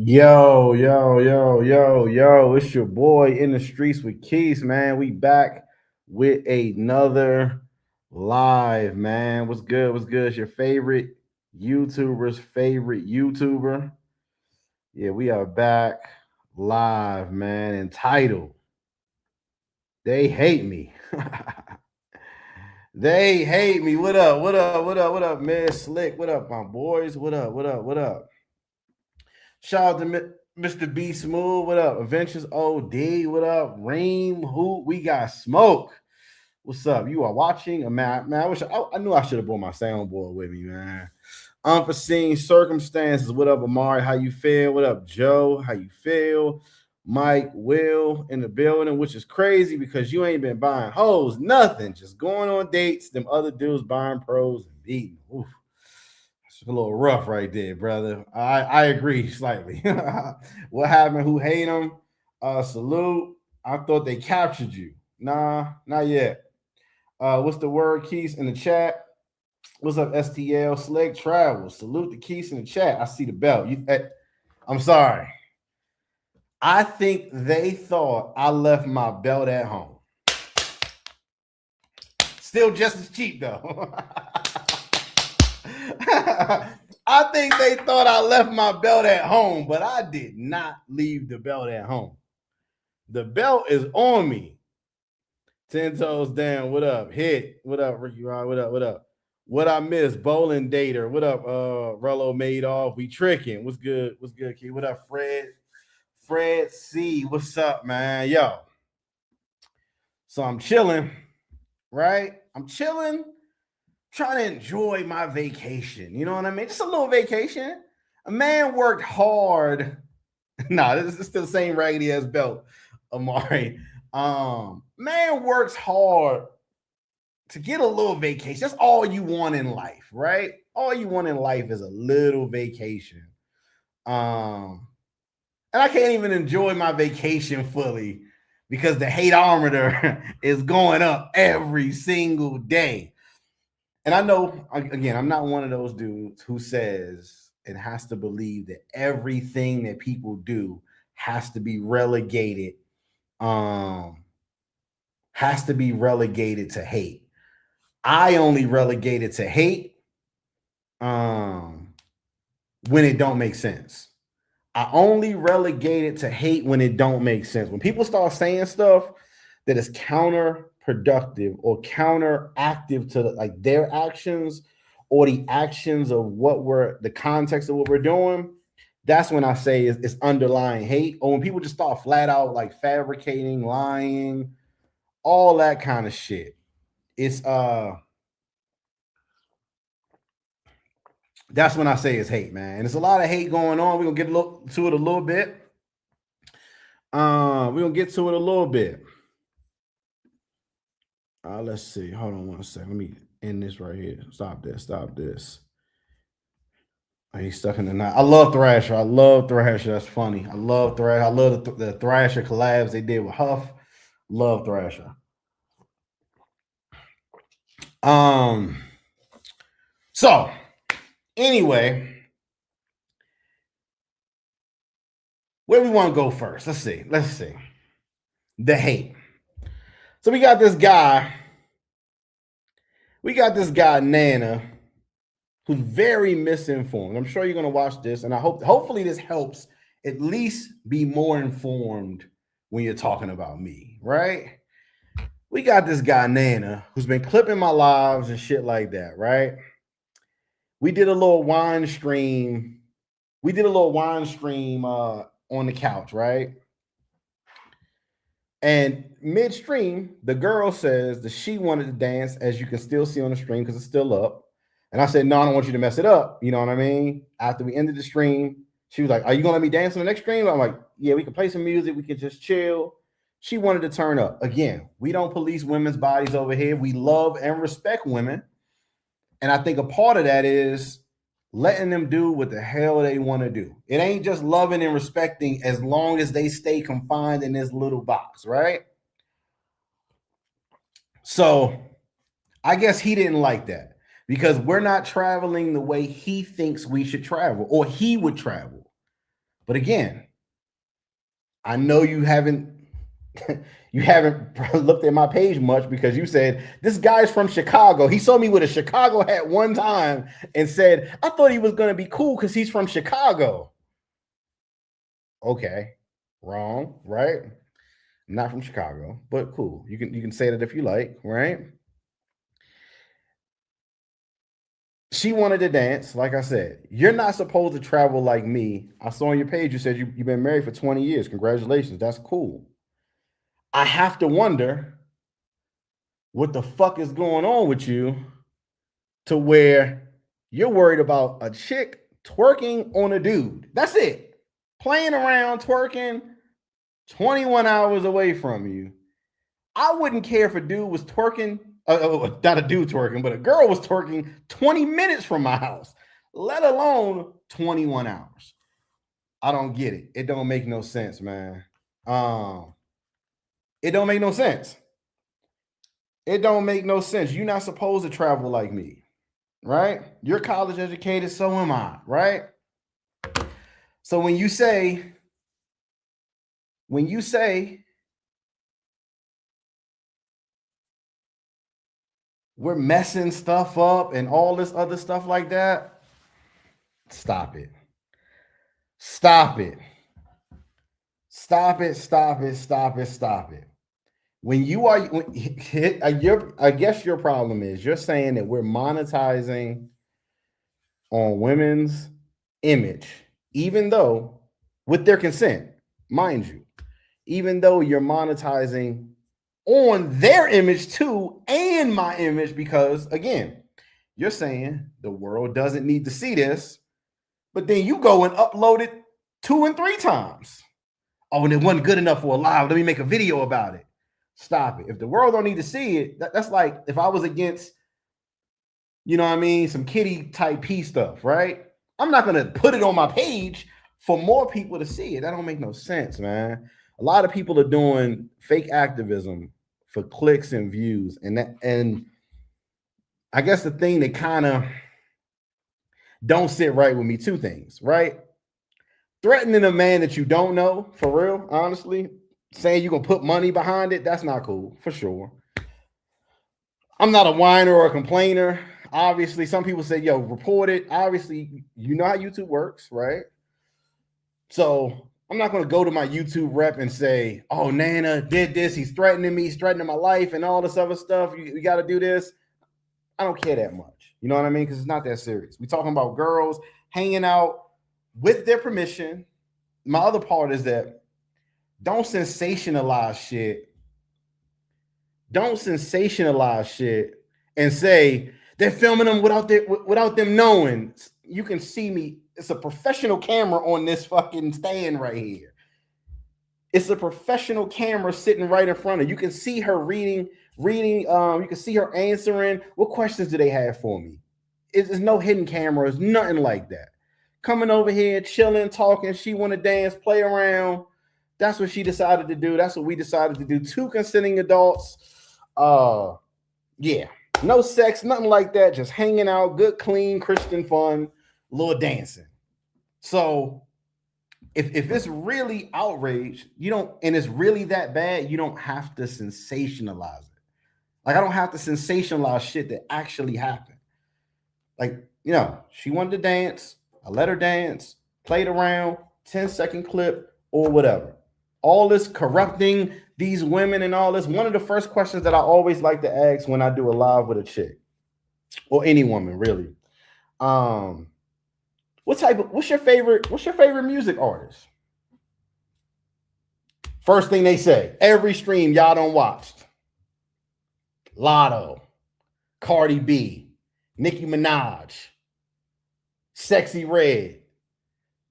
Yo, yo, yo, yo, yo, it's your boy in the streets with Keys, man. We back with another live, man. What's good? What's good? It's your favorite YouTuber's favorite YouTuber. Yeah, we are back live, man, entitled They Hate Me. They hate me. What up? What up? What up? What up, man? Slick. What up, my boys? What up? What up? What up? Shout out to Mr. B Smooth. What up? Adventures OD. What up? Reem. Who? We got smoke. What's up? You are watching a man. I wish I knew I should have brought my soundboard with me, man. Unforeseen circumstances. What up, Amari? How you feel? What up, Joe? How you feel? Mike, Will in the building, which is crazy because you ain't been buying hoes, nothing. Just going on dates. Them other dudes buying pros and beating. Oof. It's a little rough right there, brother. I agree slightly. What happened? Who hate him? Salute. I thought they captured you. Nah, not yet. What's the word, Keys, in the chat? What's up, STL? Slick Travel. Salute the Keys in the chat. I see the belt. I'm sorry. I think they thought I left my belt at home. Still just as cheap, though. I think they thought I left my belt at home, but I did not leave the belt at home. The belt is on me. 10 toes down. What up? Hit. What up, Ricky Rod? What up? What up? What I miss? Bowling Dater. What up? Rello Madoff. We tricking. What's good? What's good, kid? What up, Fred? Fred C. What's up, man? Yo. So I'm chilling, right? I'm chilling, trying to enjoy my vacation. You know what I mean? Just a little vacation. A man worked hard. Nah, this is still the same raggedy ass belt, Amari. Man works hard to get a little vacation. That's all you want in life, right? All you want in life is a little vacation. And I can't even enjoy my vacation fully because the hate-ometer is going up every single day. And I know, again, I'm not one of those dudes who says and has to believe that everything that people do has to be relegated, to hate. I only relegate it to hate when it don't make sense. I only relegate it to hate when it don't make sense. When people start saying stuff that is counterproductive or counteractive to like their actions or the actions of the context of what we're doing, that's when I say it's underlying hate. Or when people just start flat out like fabricating, lying, all that kind of shit. It's that's when I say it's hate, man. And there's a lot of hate going on. We're gonna get to it a little bit. We're gonna get to it a little bit. Let's see. Hold on one second. Let me end this right here. Stop this. Stop this. He's stuck in the night. I love Thrasher. I love Thrasher. That's funny. I love Thrasher. I love the Thrasher collabs they did with Huff. Love Thrasher. So anyway, where we want to go first? Let's see. The hate. So we got this guy. Nana, who's very misinformed. I'm sure you're going to watch this, and hopefully this helps at least be more informed when you're talking about me, right? We got this guy Nana who's been clipping my lives and shit like that, right? We did a little wine stream. On the couch, right? And midstream, the girl says that she wanted to dance, as you can still see on the stream because it's still up. And I said, no, I don't want you to mess it up. You know what I mean? After we ended the stream, she was like, are you going to let me dance on the next stream? I'm like, yeah, we can play some music. We can just chill. She wanted to turn up. Again, we don't police women's bodies over here. We love and respect women. And I think a part of that is letting them do what the hell they want to do. It ain't just loving and respecting as long as they stay confined in this little box, right? So I guess he didn't like that because we're not traveling the way he thinks we should travel or he would travel. But again, I know you haven't you haven't looked at my page much because you said this guy's from Chicago. He saw me with a Chicago hat one time and said, I thought he was going to be cool because he's from Chicago. Okay, wrong, right? I'm not from Chicago, but cool. You can say that if you like, right? She wanted to dance. Like I said, you're not supposed to travel like me. I saw on your page you said you've been married for 20 years. Congratulations. That's cool. I have to wonder what the fuck is going on with you to where you're worried about a chick twerking on a dude. That's it. Playing around, twerking 21 hours away from you. I wouldn't care if a dude was twerking, not a dude twerking, but a girl was twerking 20 minutes from my house, let alone 21 hours. I don't get it. It don't make no sense, man. It don't make no sense. It don't make no sense. You're not supposed to travel like me, right? You're college educated, so am I, right? So when you say we're messing stuff up and all this other stuff like that, stop it. Stop it. Stop it. Stop it. Stop it. Stop it. When you are, I guess your problem is you're saying that we're monetizing on women's image, even though with their consent, mind you, even though you're monetizing on their image too and my image, because again, you're saying the world doesn't need to see this, but then you go and upload it 2 and 3 times. Oh, and it wasn't good enough for a live. Let me make a video about it. Stop it. If the world don't need to see it, that's like if I was against, you know what I mean, some kitty type P stuff, right? I'm not going to put it on my page for more people to see it. That don't make no sense, man. A lot of people are doing fake activism for clicks and views. And I guess the thing that kind of don't sit right with me, 2 things, right? Threatening a man that you don't know, for real, honestly, saying you're going to put money behind it, that's not cool, for sure. I'm not a whiner or a complainer. Obviously, some people say, yo, report it. Obviously, you know how YouTube works, right? So I'm not going to go to my YouTube rep and say, oh, Nana did this. He's threatening me. He's threatening my life and all this other stuff. You got to do this. I don't care that much. You know what I mean? Because it's not that serious. We're talking about girls hanging out with their permission. My other part is that don't sensationalize shit. Don't sensationalize shit and say they're filming them without them knowing. You can see me. It's a professional camera on this fucking stand right here. It's a professional camera sitting right in front of you. You can see her reading. You can see her answering. What questions do they have for me? There's no hidden cameras, nothing like that. Coming over here, chilling, talking. She want to dance, play around. That's what she decided to do. That's what we decided to do. 2 consenting adults. Yeah, no sex, nothing like that. Just hanging out, good, clean, Christian fun, a little dancing. So if it's really outrage, you don't, and it's really that bad, you don't have to sensationalize it. Like, I don't have to sensationalize shit that actually happened. Like, you know, she wanted to dance. I let her dance, played around, 10-second clip or whatever. All this corrupting these women and all this. One of the first questions that I always like to ask when I do a live with a chick or any woman, really. What's your favorite music artist? First thing they say, every stream y'all don't watch. Lotto, Cardi B, Nicki Minaj, Sexy Red,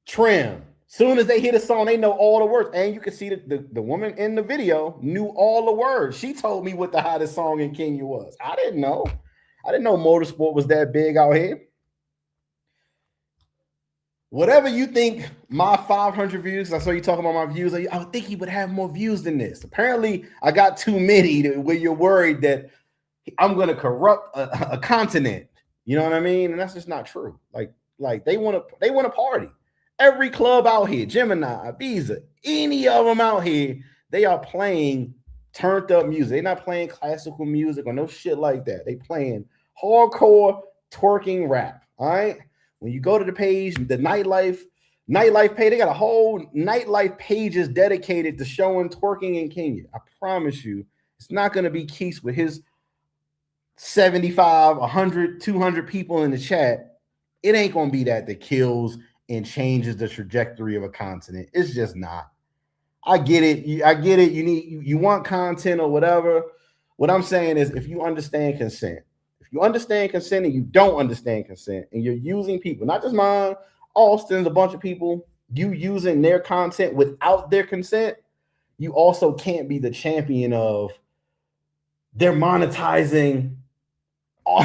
Trim. Soon as they hear the song, they know all the words. And you can see the woman in the video knew all the words. She told me what the hottest song in Kenya was. I didn't know. I didn't know motorsport was that big out here. Whatever you think my 500 views, I saw you talking about my views. I would think he would have more views than this. Apparently, I got too many where you're worried that I'm going to corrupt a continent. You know what I mean? And that's just not true. Like they want to party. Every club out here, Gemini, Ibiza, any of them out here, they are playing turned up music. They're not playing classical music or no shit like that. They playing hardcore twerking rap. All right. When you go to the page, the nightlife page, they got a whole nightlife pages dedicated to showing twerking in Kenya. I promise you, it's not going to be Keith with his 75, 100, 200 people in the chat. It ain't going to be that kills and changes the trajectory of a continent. It's just not. I get it. I get it. You want content or whatever. What I'm saying is, if you understand consent, and you don't understand consent, and you're using people, not just mine, Austin's, a bunch of people, you using their content without their consent, you also can't be the champion of they're monetizing.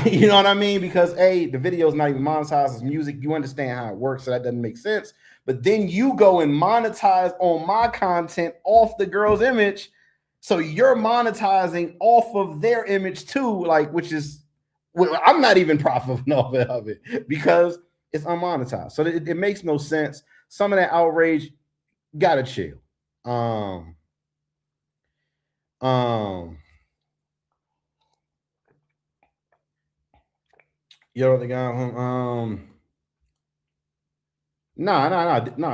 You know what I mean? Because the video is not even monetized as music. You understand how it works, so that doesn't make sense. But then you go and monetize on my content off the girl's image, so you're monetizing off of their image too, like, which is, I'm not even profiting off of it because it's unmonetized. So it makes no sense. Some of that outrage, gotta chill. Yo, the guy,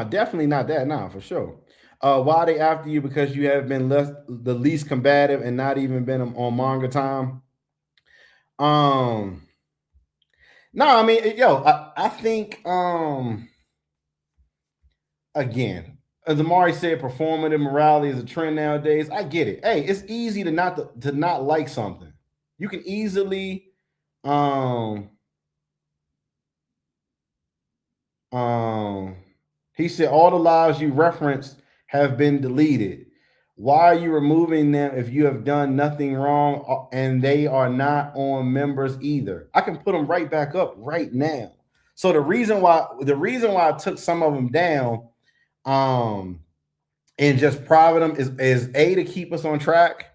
definitely not that. Nah, for sure. Why they after you? Because you have been the least combative and not even been on manga time. I mean, I think, again, as Amari said, performative morality is a trend nowadays. I get it. Hey, it's easy to not like something. You can easily, he said all the lives you referenced have been deleted. Why are you removing them if you have done nothing wrong and they are not on members either? I can put them right back up right now. So the reason why I took some of them down, and just private them is A, to keep us on track.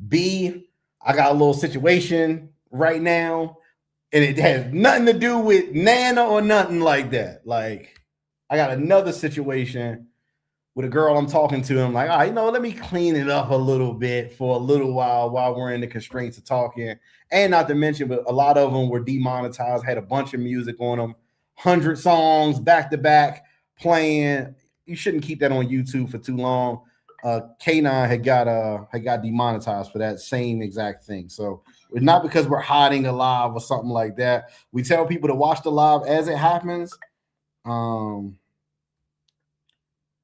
B, I got a little situation right now, and it has nothing to do with Nana or nothing like that. Like, I got another situation with a girl I'm talking to. I'm like, all right, let me clean it up a little bit for a little while we're in the constraints of talking. And not to mention, but a lot of them were demonetized, had a bunch of music on them, 100 songs back to back playing. You shouldn't keep that on YouTube for too long. K9 had got demonetized for that same exact thing. So it's not because we're hiding a live or something like that. We tell people to watch the live as it happens.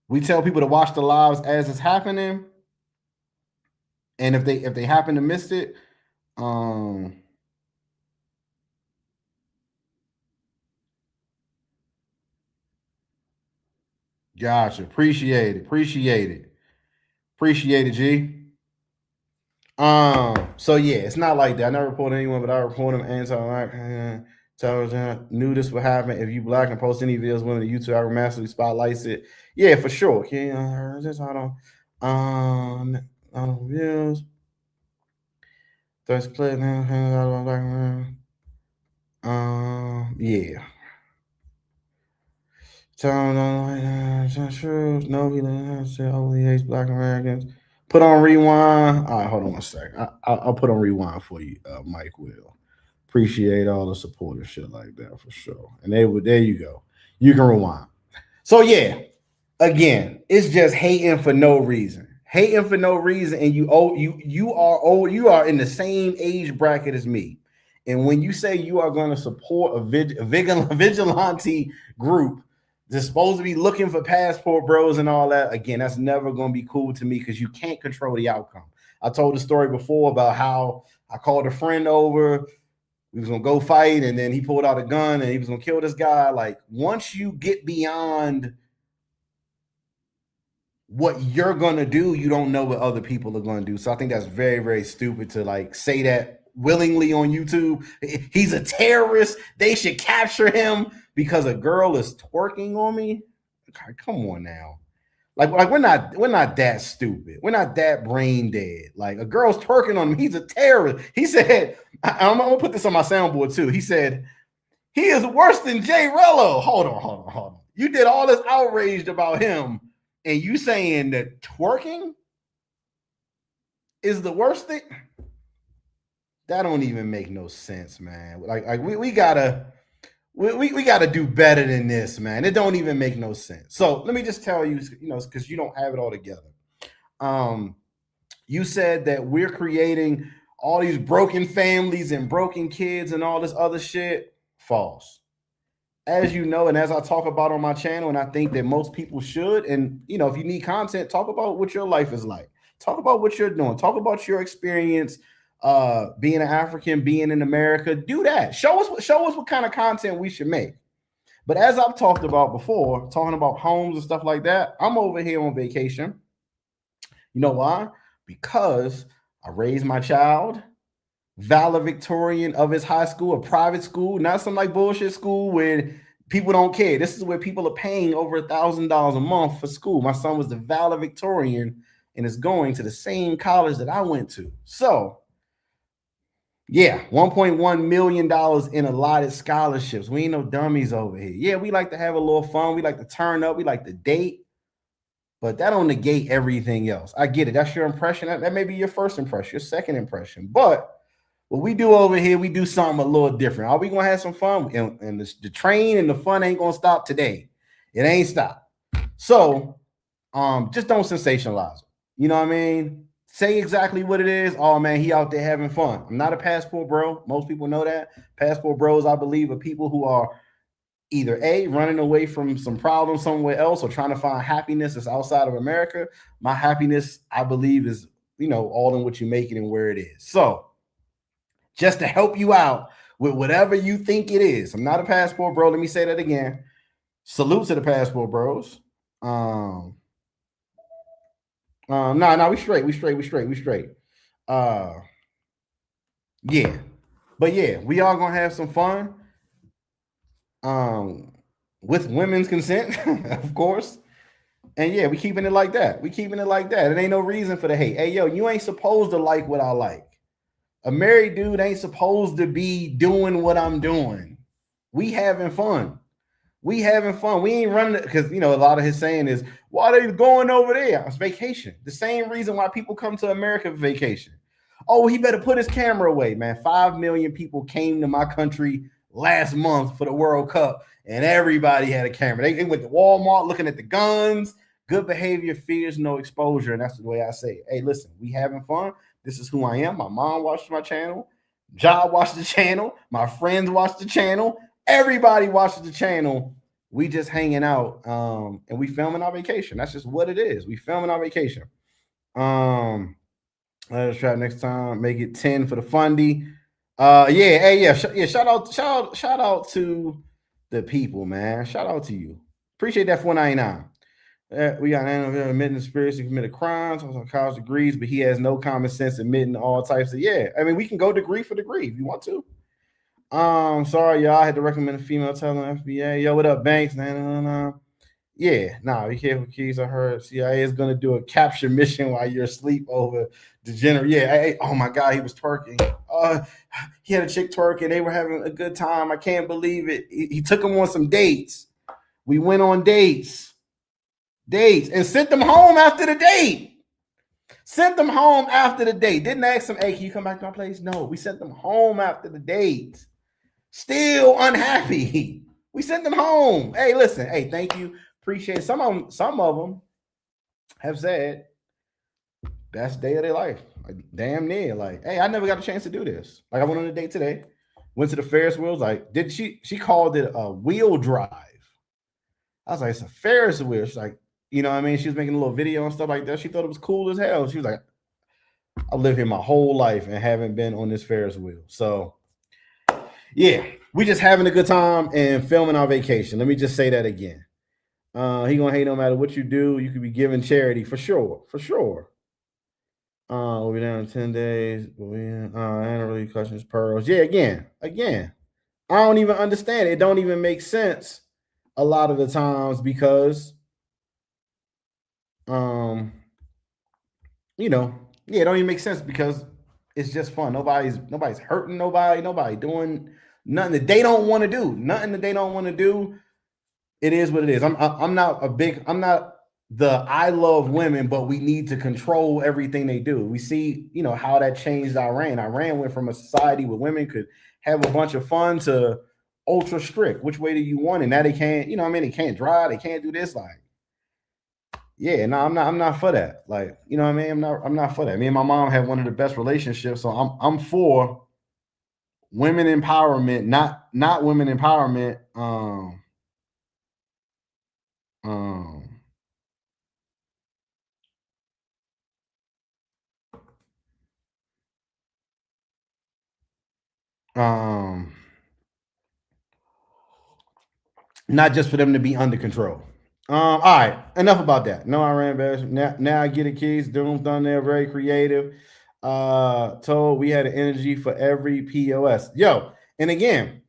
We tell people to watch the lives as it's happening, and if they happen to miss it, gotcha. Appreciate it, G. So yeah, it's not like that. I never report anyone, but I report them anti-black. Knew this would happen. If you black and post any videos, women to YouTube, I massively spotlights it. Yeah, for sure. Okay, just hold on. Views. That's clip. Yeah. No, he only hates Black Americans. Put on rewind. All right, hold on one second. I'll put on rewind for you, Mike Will. Appreciate all the support and shit like that for sure. And there you go. You can rewind. So yeah, again, it's just hating for no reason. And you are in the same age bracket as me. And when you say you are going to support a vigilante group that's supposed to be looking for passport bros and all that, again, that's never going to be cool to me because you can't control the outcome. I told the story before about how I called a friend over. We was going to go fight, and then he pulled out a gun, and he was going to kill this guy. Like, once you get beyond what you're going to do, you don't know what other people are going to do. So I think that's very, very stupid to, like, say that willingly on YouTube. He's a terrorist. They should capture him because a girl is twerking on me. Come on now. Like we're not that stupid. We're not that brain dead. Like, a girl's twerking on him. He's a terrorist. He said, I'm gonna put this on my soundboard too. He said, he is worse than Jay Rello. Hold on. You did all this outraged about him, and you saying that twerking is the worst thing? That don't even make no sense, man. Like we gotta we gotta do better than this, man. It don't even make no sense. So let me just tell you, because you don't have it all together. You said that we're creating all these broken families and broken kids and all this other shit. False. As you know, and as I talk about on my channel, and I think that most people should, and if you need content, talk about what your life is like. Talk about what you're doing. Talk about your experience being an African, being in America. Do that. Show us what kind of content we should make. But as I've talked about before, talking about homes and stuff like that, I'm over here on vacation. You know why? Because I raised my child valedictorian of his high school, a private school, not some like bullshit school where people don't care. This is where people are paying over $1,000 a month for school. My son was the valedictorian and is going to the same college that I went to. So, yeah, $1.1 million in allotted scholarships. We ain't no dummies over here. Yeah, we like to have a little fun. We like to turn up. We like to date. But that don't negate everything else. I get it. That's your impression. That may be your first impression, your second impression. But what we do over here, we do something a little different. Are we going to have some fun? And the train and the fun ain't going to stop today. It ain't stopped. So just don't sensationalize it. You know what I mean? Say exactly what it is. Oh, man, he out there having fun. I'm not a passport bro. Most people know that. Passport bros, I believe, are people who are either A, running away from some problems somewhere else or trying to find happiness that's outside of America. My happiness, I believe, is, all in what you make it and where it is. So just to help you out with whatever you think it is. I'm not a passport bro. Let me say that again. Salute to the passport bros. No, we straight. Yeah. But yeah, we are gonna have some fun. With women's consent, of course. And yeah, we keeping it like that. It ain't no reason for the hate. Hey, yo, you ain't supposed to like what I like. A married dude ain't supposed to be doing what I'm doing. We having fun. We ain't running because a lot of his saying is, why are they going over there? It's vacation. The same reason why people come to America for vacation. Oh, he better put his camera away, man. 5 million people came to my country last month for the World Cup, and everybody had a camera. They went to Walmart looking at the guns. Good behavior fears no exposure, and that's the way I say it. Hey, listen, we having fun. This is who I am. My mom watched my channel. Job watched the channel. My friends watched the channel. Everybody watches the channel. We just hanging out, and we filming our vacation. That's just what it is. We filming our vacation. Let's try next time. Make it 10 for the fundy. Shout out to the people, man. Shout out to you. Appreciate that 499. We got an admitting conspiracy committed crimes on college degrees, but he has no common sense admitting all types of. Yeah, I mean, we can go degree for degree if you want to. Sorry, y'all. I had to recommend a female telling FBA. Yo, what up, Banks? Yeah, be careful, keys. I heard CIA is gonna do a capture mission while you're asleep over degenerate. Yeah, oh my God, he was twerking. He had a chick twerking. They were having a good time. I can't believe it. He took them on some dates. We went on dates, and sent them home after the date. Didn't ask them, hey, can you come back to my place? No, we sent them home after the date. Still unhappy. We sent them home. Hey, listen. Hey, thank you. Appreciate it. Some of them have said best day of their life. Like, damn near. Like, hey, I never got a chance to do this. Like, I went on a date today. Went to the Ferris wheels. Like, she called it a wheel drive. I was like, it's a Ferris wheel. She's like, you know what I mean? She was making a little video and stuff like that. She thought it was cool as hell. She was like, I live here my whole life and haven't been on this Ferris wheel. So, yeah, we just having a good time and filming our vacation. Let me just say that again. He gonna hate no matter what you do. You could be giving charity for sure. We'll be down in 10 days. I don't really questions pearls. Yeah, again. I don't even understand it. It don't even make sense a lot of the times because it don't even make sense because it's just fun. Nobody's hurting nobody. Nobody doing nothing that they don't want to do. It is what it is. I'm not a big. I'm not the I love women, but we need to control everything they do. We see, how that changed Iran. Iran went from a society where women could have a bunch of fun to ultra strict. Which way do you want it? Now they can't. They can't drive. They can't do this. Like, yeah, no, I'm not. I'm not for that. Like, you know what I mean? I'm not for that. Me and my mom had one of the best relationships, so I'm for women empowerment, not women empowerment. Um, um, not just for them to be under control. All right, enough about that. No, I ran back. Now I get it, kids. Doom thumbnail, very creative. Told we had an energy for every POS. Yo, and again,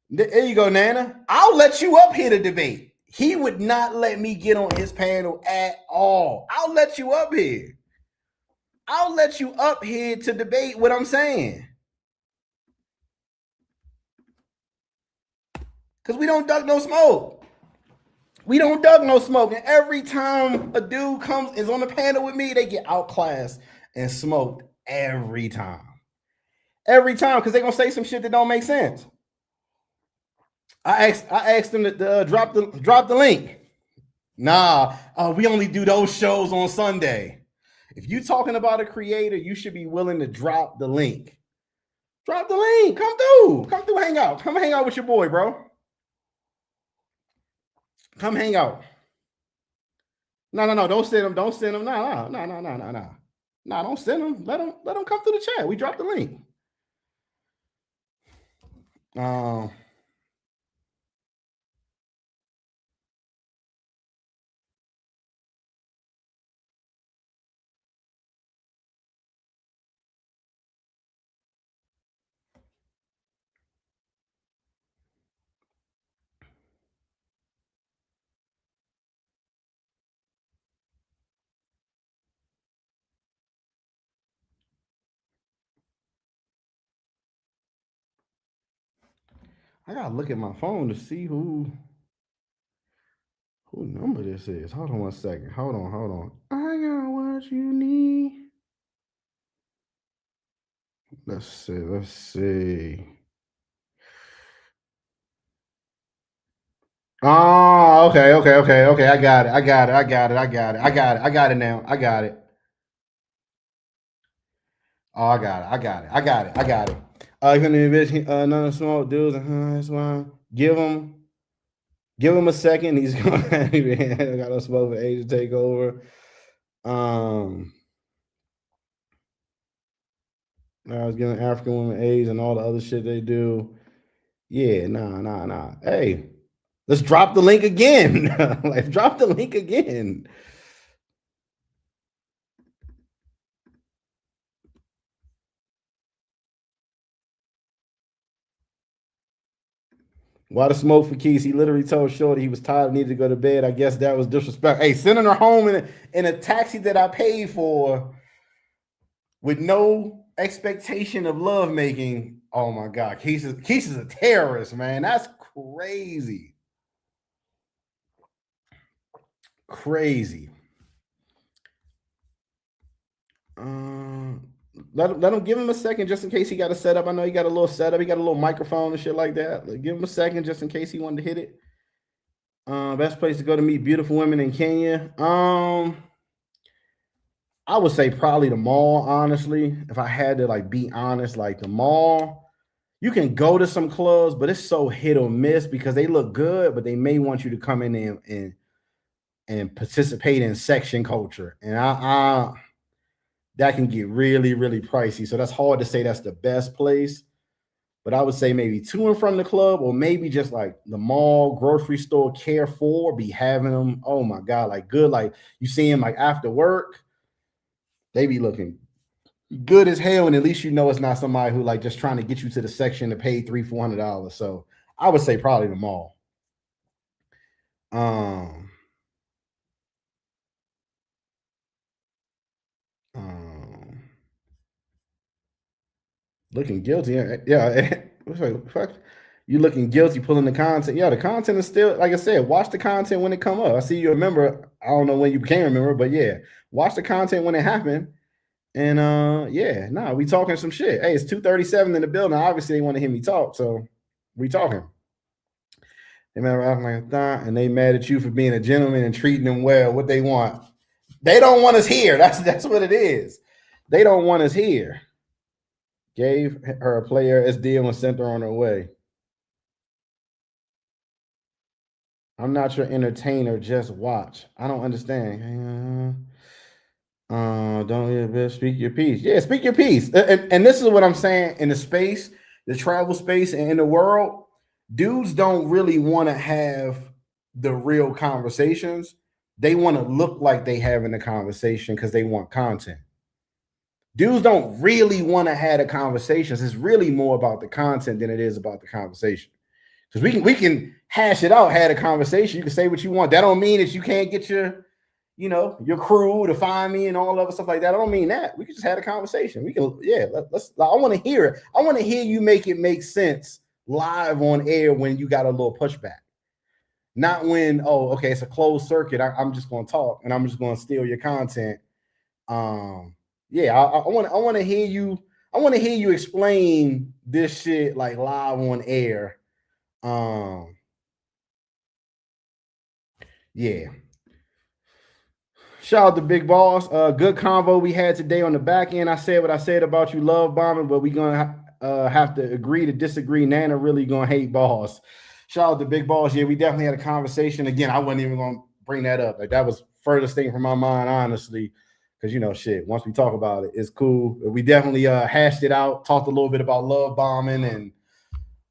there you go, Nana. I'll let you up here to debate. He would not let me get on his panel at all. I'll let you up here. I'll let you up here to debate what I'm saying. Because we don't duck no smoke. We don't duck no smoke. And every time a dude is on the panel with me, they get outclassed and smoked every time. Every time, because they're gonna say some shit that don't make sense. I asked them to drop the link. Nah, we only do those shows on Sunday. If you talking about a creator, you should be willing to drop the link. Drop the link. Come through. Come through. Hang out. Come hang out with your boy, bro. Come hang out. No. Don't send them. Don't send them. No. No, don't send them. Let them come through the chat. We dropped the link. I gotta look at my phone to see who number this is. Hold on 1 second. Hold on. I got what you need. Let's see. Oh, okay. I got it now. I got it. Oh, I got it. Gonna envision none of small dudes. That's why. Give him a second. He's gonna I got a smoke for age to take over. I was giving African women AIDS and all the other shit they do. Yeah, nah. Hey, let's drop the link again. Like, drop the link again. Why the smoke for Keys? He literally told Shorty he was tired and needed to go to bed. I guess that was disrespect. Hey, sending her home in a taxi that I paid for with no expectation of love making. Oh my God, Keys is a terrorist, man. That's crazy. Crazy. Let him give him a second just in case he got a setup. I know he got a little setup. He got a little microphone and shit like that. Give him a second just in case he wanted to hit it. Best place to go to meet beautiful women in Kenya. I would say probably the mall, honestly. If I had to be honest, like the mall, you can go to some clubs, but it's so hit or miss because they look good, but they may want you to come in and participate in section culture. And I that can get really, really pricey. So that's hard to say that's the best place. But I would say maybe to and from the club, or maybe just like the mall, grocery store, Carrefour, be having them. Oh my God, like good. Like you see them like after work, they be looking good as hell. And at least you know it's not somebody who just trying to get you to the section to pay $300-$400. So I would say probably the mall. Um, um looking guilty. Yeah. Fuck. You looking guilty pulling the content. Yeah, the content is still, like I said, watch the content when it come up. I see you remember. I don't know when you became a member, but yeah, watch the content when it happened. And yeah, nah, we talking some shit. Hey, it's 2:37 in the building. Obviously, they want to hear me talk, so we talking. They remember acting like that, and they mad at you for being a gentleman and treating them well. What they want. They don't want us here. That's what it is. They don't want us here. Gave her a player SD and sent her on her way. I'm not your entertainer, just watch. I don't understand. Don't speak your piece. Yeah, speak your piece. And this is what I'm saying in the space, the travel space, and in the world, dudes don't really want to have the real conversations. They want to look like they having a conversation because they want content. Dudes don't really want to have the conversations. It's really more about the content than it is about the conversation. Because we can hash it out, have a conversation. You can say what you want. That don't mean that you can't get your crew to find me and all other stuff like that. I don't mean that. We can just have a conversation. We can, yeah. Let's. I want to hear it. I want to hear you make it make sense live on air when you got a little pushback. Not when, oh, okay, it's a closed circuit. I'm just going to talk and I'm just going to steal your content. Yeah, I want to hear you. I want to hear you explain this shit like live on air. Yeah. Shout out to Big Boss. Good convo we had today on the back end. I said what I said about you love bombing, but we're gonna have to agree to disagree. Nana really gonna hate Boss. Shout out to Big Boss. Yeah, we definitely had a conversation. Again, I wasn't even gonna bring that up. Like that was furthest thing from my mind, honestly. Because shit, once we talk about it, it's cool. We definitely hashed it out, talked a little bit about love bombing and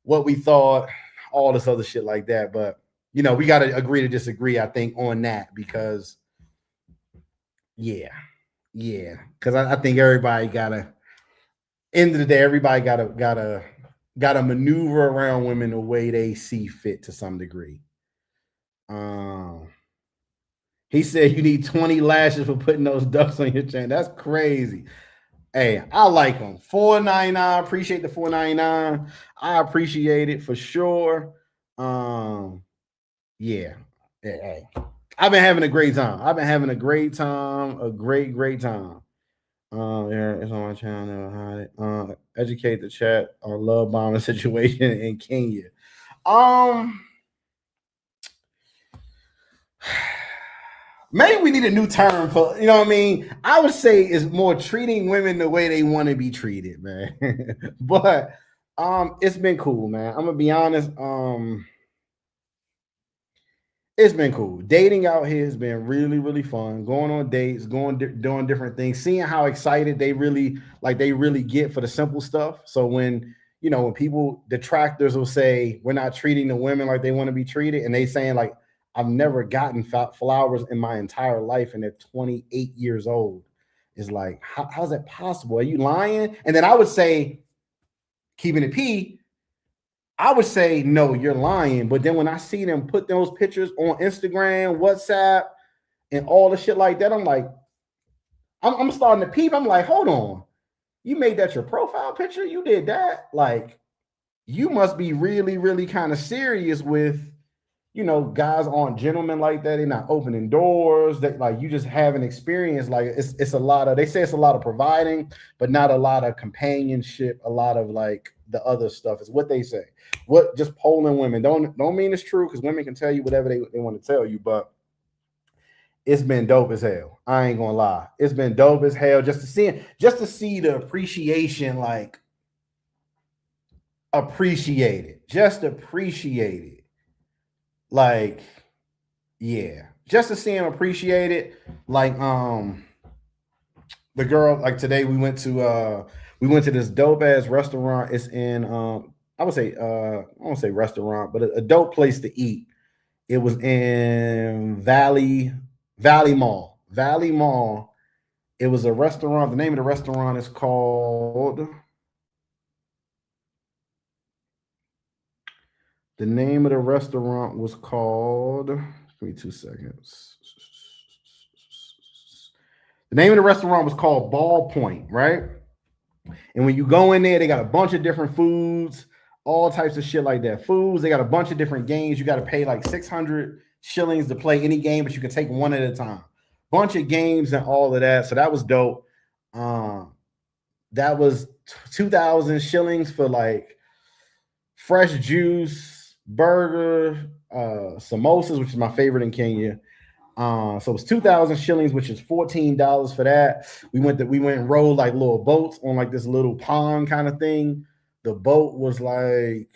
what we thought, all this other shit like that. But we got to agree to disagree, I think, on that because yeah. Because I think everybody gotta end of the day, everybody gotta maneuver around women the way they see fit to some degree. He said you need 20 lashes for putting those ducks on your chin. That's crazy. Hey, I like them. $4.99. Appreciate the $4.99. I appreciate it for sure. Yeah. Hey, I've been having a great time. A great time. Yeah, it's on my channel. Educate the chat on love bombing situation in Kenya. Maybe we need a new term for, you know what I mean? I would say it's more treating women the way they want to be treated, man. But it's been cool, man. I'm gonna be honest. It's been cool. Dating out here has been really, really fun. Going on dates, doing different things, seeing how excited they really get for the simple stuff. So when when people detractors will say we're not treating the women like they want to be treated, and they saying like I've never gotten flowers in my entire life, and they're 28 years old. Is like how's that possible? Are you lying? And then I would say, keeping it P, I would say, no, you're lying. But then when I see them put those pictures on Instagram, WhatsApp, and all the shit like that, I'm like, I'm starting to peep. I'm like, hold on. You made that your profile picture? You did that? Like, you must be really, really kind of serious with, guys aren't gentlemen like that. They're not opening doors. That like you just haven't experienced. Like it's a lot of, they say it's a lot of providing, but not a lot of companionship, a lot of like the other stuff is what they say. What just polling women don't mean it's true, because women can tell you whatever they want to tell you, but it's been dope as hell. I ain't gonna lie. It's been dope as hell just to see the appreciation, like appreciate it. Just appreciate it. Like, yeah. Just to see him appreciate it. Like the girl, like today we went to this dope ass restaurant. It's in I would say I won't say restaurant, but a dope place to eat. It was in Valley Mall. Valley Mall. It was a restaurant. The name of the restaurant is called. The name of the restaurant was called. Give me 2 seconds. The name of the restaurant was called Ball Point, right? And when you go in there, they got a bunch of different foods. all types of shit like that. Foods, they got a bunch of different games. You got to pay like 600 shillings to play any game, but you can take one at a time. Bunch of games and all of that. So that was dope. That was 2,000 shillings for like fresh juice, burger, samosas, which is my favorite in Kenya. So it was 2,000 shillings, which is $14 for that. We went and rode like little boats on like this little pond kind of thing. The boat was like, it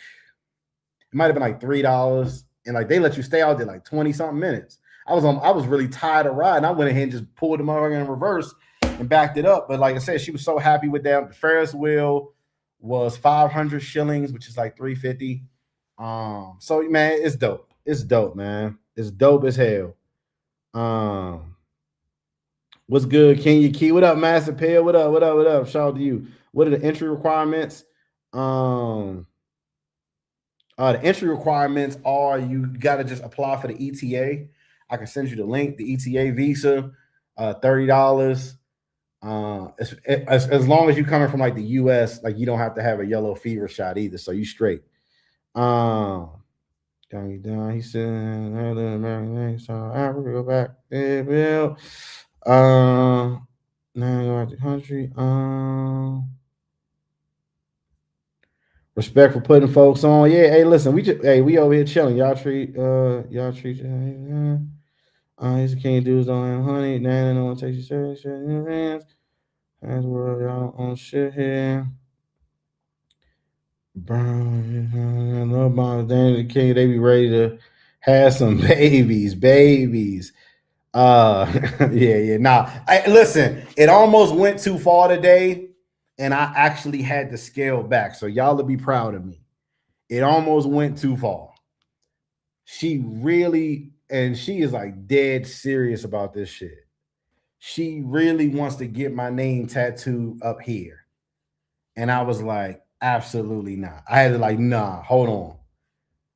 might have been like $3, and like they let you stay out there like 20 something minutes. I was really tired of riding. I went ahead and just pulled the motherfucker in reverse and backed it up. But like I said, she was so happy with that. The Ferris wheel was 500 shillings, which is like 350. So man, it's dope. It's dope, man. It's dope as hell. What's good, Kenya Key? What up, Master Pale? What up? What up? What up? Shout out to you. What are the entry requirements? The entry requirements are you got to just apply for the ETA. I can send you the link. The ETA visa, $30. As long as you're coming from like the US, like you don't have to have a yellow fever shot either, so you straight. Down. He said, Africa, go back. Hey, Bill. Now go out the country. Respect for putting folks on. Yeah, hey, listen, we over here chilling. Y'all treat these king dudes don't have honey. Nah, no one takes you serious. Shit in your hands. That's where y'all on shit here. Brown, love bombs, Danny the King. They be ready to have some babies. Yeah. Nah, listen, it almost went too far today, and I actually had to scale back. So y'all will be proud of me. It almost went too far. She really, and she is like dead serious about this shit. She really wants to get my name tattooed up here. And I was like, absolutely not. I had to like, nah, hold on.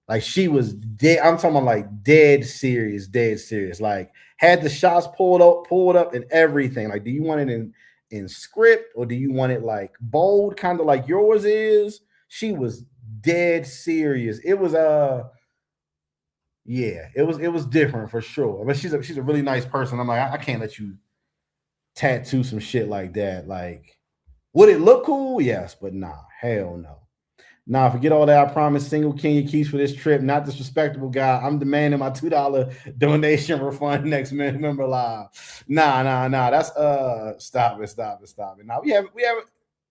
Like she was dead. I'm talking about like dead serious. Like had the shots pulled up and everything. Like, do you want it in script or do you want it like bold, kind of like yours is? She was dead serious. It was yeah, it was different for sure. But she's a really nice person. I'm like, I can't let you tattoo some shit like that. Like, would it look cool? Yes, but nah, hell no. Nah, forget all that. I promise single Kenya Keys for this trip. Not this respectable guy. I'm demanding my $2 donation refund next member live. Nah. That's stop it. Now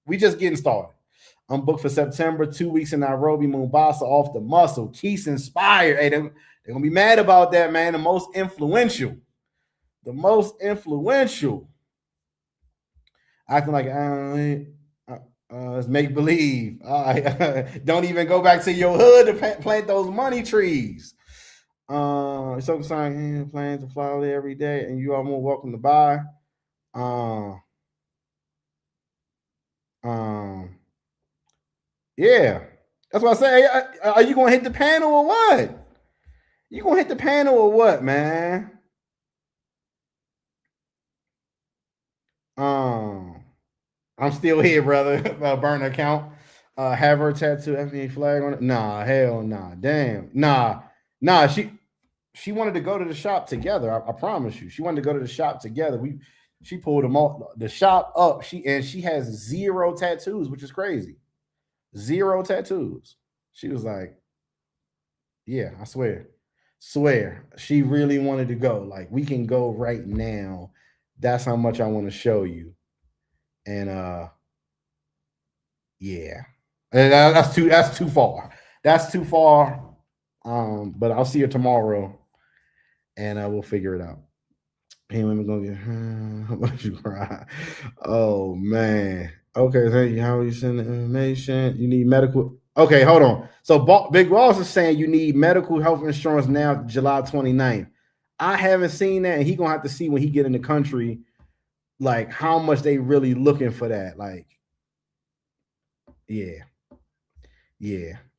we just getting started. I'm booked for September, 2 weeks in Nairobi, Mombasa, off the muscle. Keys inspired. Hey, they're gonna be mad about that, man. The most influential. Acting like it's make believe. Don't even go back to your hood to plant those money trees. So sign plans to fly there every day, and you are more welcome to buy. Yeah, that's what I say. Are you gonna hit the panel or what? You gonna hit the panel or what, man? I'm still here, brother. Burn account. Have her tattoo FBA flag on it. Nah, hell nah. Damn. Nah. She wanted to go to the shop together. I promise you. She wanted to go to the shop together. She pulled them all the shop up. She has 0 tattoos, which is crazy. 0 tattoos. She was like, yeah, I swear. She really wanted to go. Like, we can go right now. That's how much I want to show you. And yeah. And that's too far. That's too far. But I'll see her tomorrow and we'll figure it out. Hey, women gonna get how much you cry? Oh man. Okay, thank you. How are you sending the information? You need medical. Okay, hold on. So Big Boss is saying you need medical health insurance now, July 29th. I haven't seen that, and he gonna have to see when he get in the country, like how much they really looking for that. Like, yeah.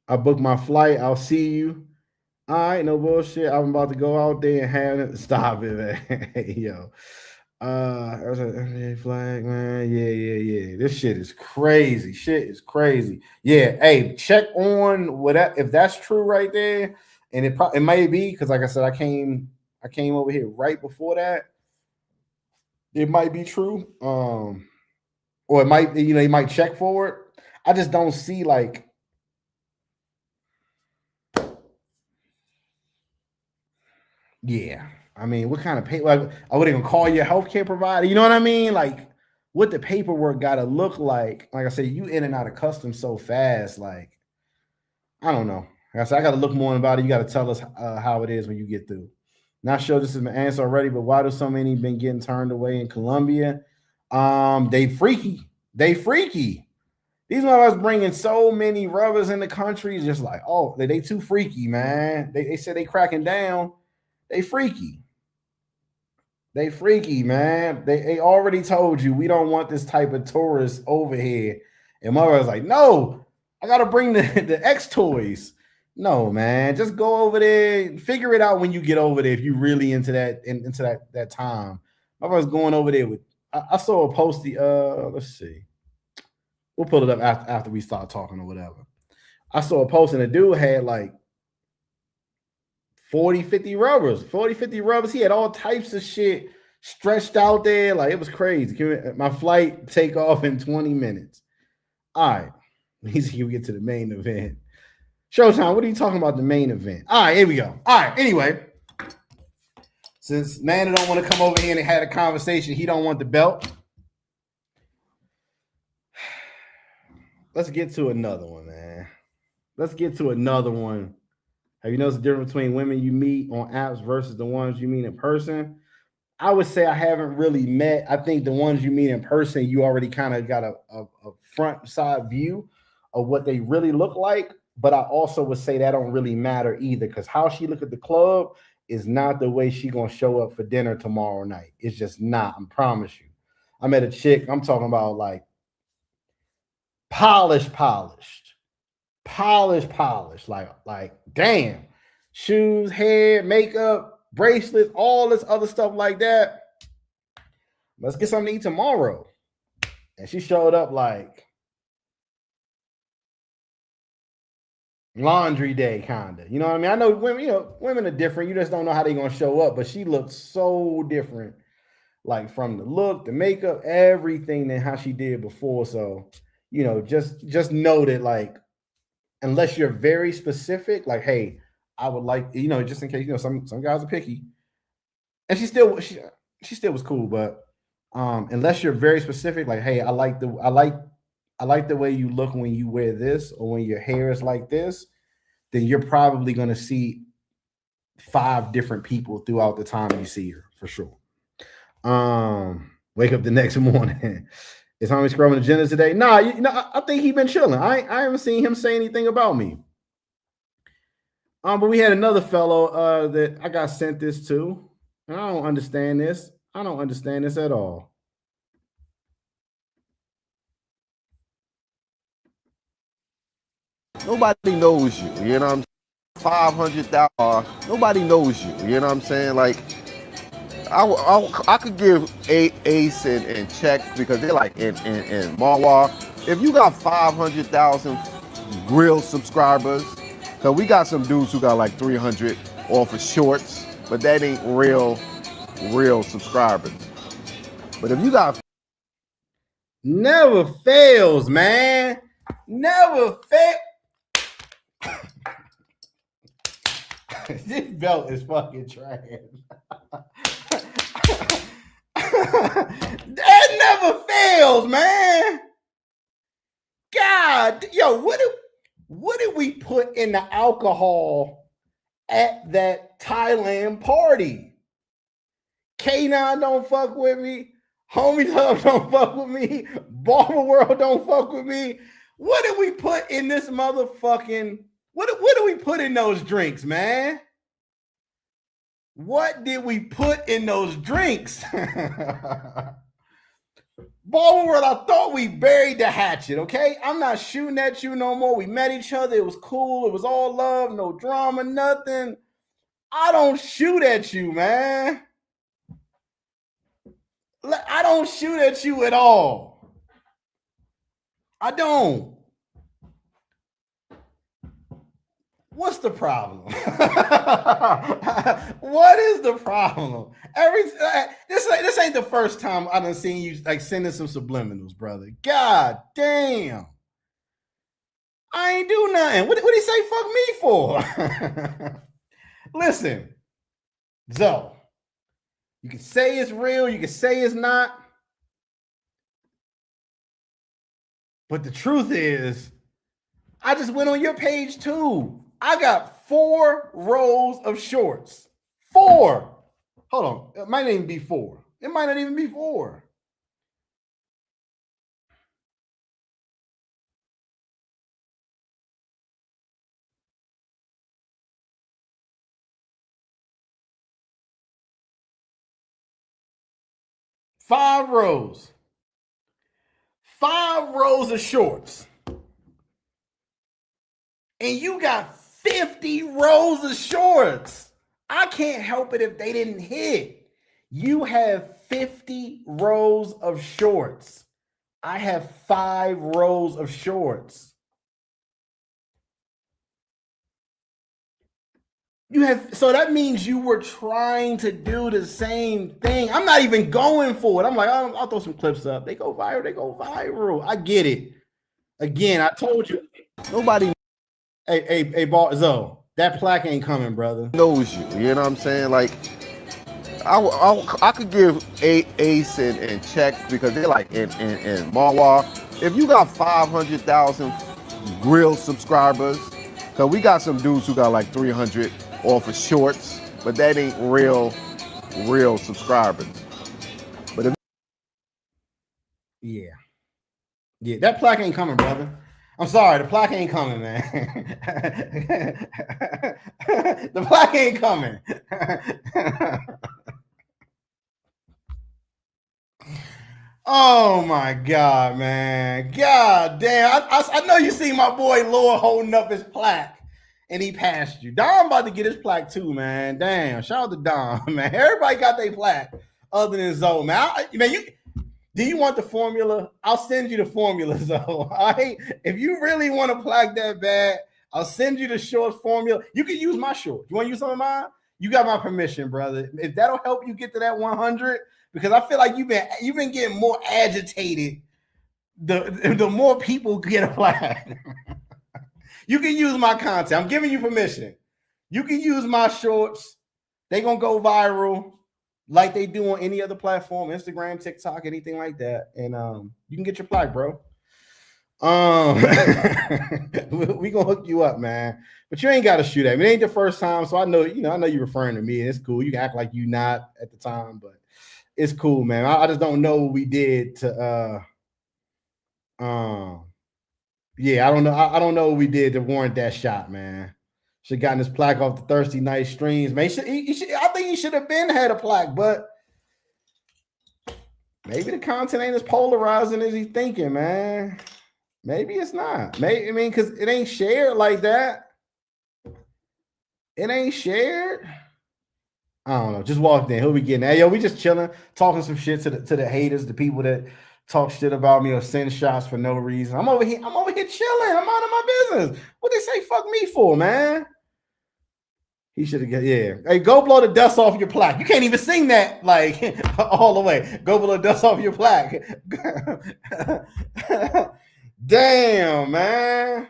I booked my flight. I'll see you. All right, no bullshit. I'm about to go out there and have it. Stop it, man. Yo. There's an NBA flag, man. Yeah. This shit is crazy. Shit is crazy. Yeah. Hey, check on what if that's true right there, and it may be because, like I said, I came over here right before that. It might be true. Or it might, you might check for it. I just don't see like. Yeah. I mean, what kind of paper? Like, are they gonna call your healthcare provider? You know what I mean? Like, what the paperwork got to look like? Like I said, you in and out of customs so fast. Like, I don't know. Like I said, I got to look more about it. You got to tell us how it is when you get through. Not sure this is my answer already, but why do so many been getting turned away in Colombia? They freaky. They freaky. These motherfuckers bringing so many rubbers in the country. It's just like, oh, they too freaky, man. They said they cracking down. They freaky. They freaky, man. They already told you we don't want this type of tourist over here. And mother was like, no, I gotta bring the X toys. No, man, just go over there. Figure it out when you get over there if you really into that time. I was going over there with. I saw a post. Let's see. We'll pull it up after we start talking or whatever. I saw a post and the dude had like 40, 50 rubbers. 40, 50 rubbers. He had all types of shit stretched out there. Like, it was crazy. My flight take off in 20 minutes. All right. Easy to get to the main event. Showtime, what are you talking about the main event? All right, here we go. All right, anyway. Since Nana don't want to come over here and had a conversation, he don't want the belt. Let's get to another one, man. Let's get to another one. Have you noticed the difference between women you meet on apps versus the ones you meet in person? I would say I haven't really met. I think the ones you meet in person, you already kind of got a front side view of what they really look like. But I also would say that don't really matter either, because how she look at the club is not the way she gonna show up for dinner tomorrow night. It's just not. I promise you. I met a chick. I'm talking about like polished. Like damn, shoes, hair, makeup, bracelets, all this other stuff like that. Let's get something to eat tomorrow. And she showed up like laundry day, kind of. You know what I mean? I know women are different. You just don't know how they're gonna show up. But she looked so different, like from the look, the makeup, everything than how she did before. So, just know that, like, unless you're very specific, like, hey, I would like, just in case, some guys are picky. And she still was cool, but unless you're very specific, like, hey, I like the way you look when you wear this or when your hair is like this, then you're probably going to see 5 different people throughout the time you see her, for sure. Wake up the next morning. Is homie scrubbing agendas today? Nah, I think he been chilling. I haven't seen him say anything about me. But we had another fellow that I got sent this to. I don't understand this. I don't understand this at all. Nobody knows you. You know what I'm saying? 500,000. Nobody knows you. You know what I'm saying? Like, I could give Ace and Check because they're like in Marwa. If you got 500,000 grill subscribers, because we got some dudes who got like 300 off of shorts, but that ain't real subscribers. But if you got, never fails, man. Never fail. This belt is fucking trash. That never fails, man. God, yo, what did we put in the alcohol at that Thailand party? K9 don't fuck with me. Homie Hub don't fuck with me. Barber World don't fuck with me. What did we put in this motherfucking? What do we put in those drinks, man? What did we put in those drinks? Barber World, I thought we buried the hatchet, okay? I'm not shooting at you no more. We met each other. It was cool. It was all love, no drama, nothing. I don't shoot at you, man. I don't shoot at you at all. I don't. What's the problem? What is the problem? This ain't the first time I done seen you like sending some subliminals, brother. God damn. I ain't do nothing. What did he say fuck me for? Listen, Zoe, you can say it's real, you can say it's not. But the truth is, I just went on your page too. I got 4 rows of shorts. 4. Hold on. It might not even be 4. It might not even be 4. Five rows. 5 rows of shorts. And you got 50 rows of shorts. I can't help it if they didn't hit. You have 50 rows of shorts. I have 5 rows of shorts. You have, so that means you were trying to do the same thing. I'm not even going for it. I'm like, I'll throw some clips up. They go viral. They go viral. I get it. Again, I told you. Nobody Hey, Zoe, that plaque ain't coming, brother. knows you. You know what I'm saying? Like, I could give Ace and Check because they're like in Marwa. If you got 500,000 real subscribers, because we got some dudes who got like 300 off of shorts, but that ain't real subscribers. But if Yeah, that plaque ain't coming, brother. I'm sorry, the plaque ain't coming, man. The plaque ain't coming. Oh my God, man. God damn. I know you see my boy Lord holding up his plaque and he passed you. Dom about to get his plaque too, man. Damn. Shout out to Dom, man. Everybody got their plaque other than Zoe, man. Do you want the formula? I'll send you the formula, Zoe. All right? If you really want a plaque that bad, I'll send you the shorts formula. You can use my shorts. You want to use some of mine? You got my permission, brother. If that'll help you get to that 100, because I feel like you've been getting more agitated the more people get a plaque. You can use my content. I'm giving you permission. You can use my shorts. They're gonna go viral like they do on any other platform, Instagram, TikTok, anything like that. And you can get your plaque, bro. We gonna hook you up, man. But you ain't got to shoot at me. It ain't the first time, so I know you're referring to me. It's cool. You can act like you not at the time, but it's cool, man. I just don't know what we did to yeah, I don't know. I don't know what we did to warrant that shot, man. Should have gotten his plaque off the Thursday night streams, man. I think he should have been had a plaque, but maybe the content ain't as polarizing as he's thinking, man. Maybe it's not. Maybe, I mean, because it ain't shared like that. It ain't shared. I don't know. Just walked in. He'll be getting that. Yo, we just chilling, talking some shit to the haters, the people that talk shit about me or send shots for no reason. I'm over here chilling. I'm out of my business. What they say fuck me for, man? He should have got, yeah. Hey, go blow the dust off your plaque. You can't even sing that like all the way. Go blow the dust off your plaque. Damn, man.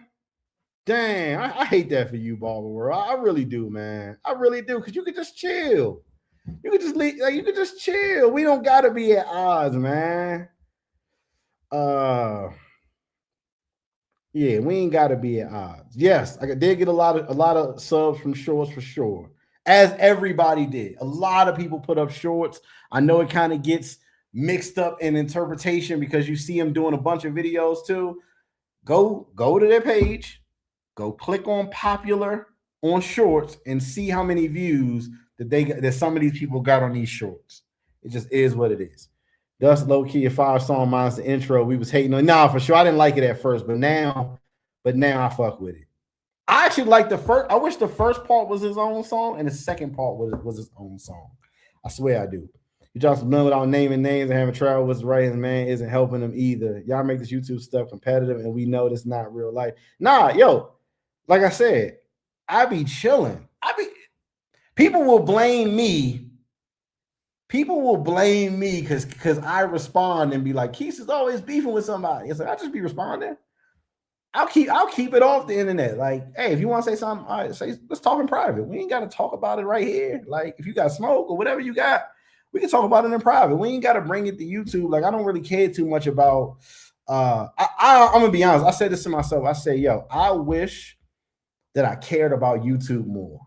Damn, I hate that for you, Barber World. I really do, man. I really do, because you could just chill. You could just leave, like, you could just chill. We don't gotta be at odds, man. Yeah, we ain't gotta be at odds. Yes, I did get a lot of subs from shorts for sure, as everybody did. A lot of people put up shorts. I know it kind of gets mixed up in interpretation because you see them doing a bunch of videos too. Go to their page, go click on popular on shorts and see how many views that some of these people got on these shorts. It just is what it is. Dust low key a 5-song minus the intro. We was hating on. Nah, for sure. I didn't like it at first, but now I fuck with it. I actually like the first. I wish the first part was his own song and the second part was his own song. I swear I do. You drop some none without naming names and having trouble with right hand man isn't helping them either. Y'all make this YouTube stuff competitive, and we know it's not real life. Nah, yo, like I said, I be chilling. People will blame me. People will blame me because I respond and be like, Keith is always beefing with somebody. It's like I just be responding. I'll keep it off the internet. Like, hey, if you want to say something, all right, let's talk in private. We ain't got to talk about it right here. Like, if you got smoke or whatever you got, we can talk about it in private. We ain't got to bring it to YouTube. Like, I don't really care too much about. I'm gonna be honest. I said this to myself. I say, yo, I wish that I cared about YouTube more.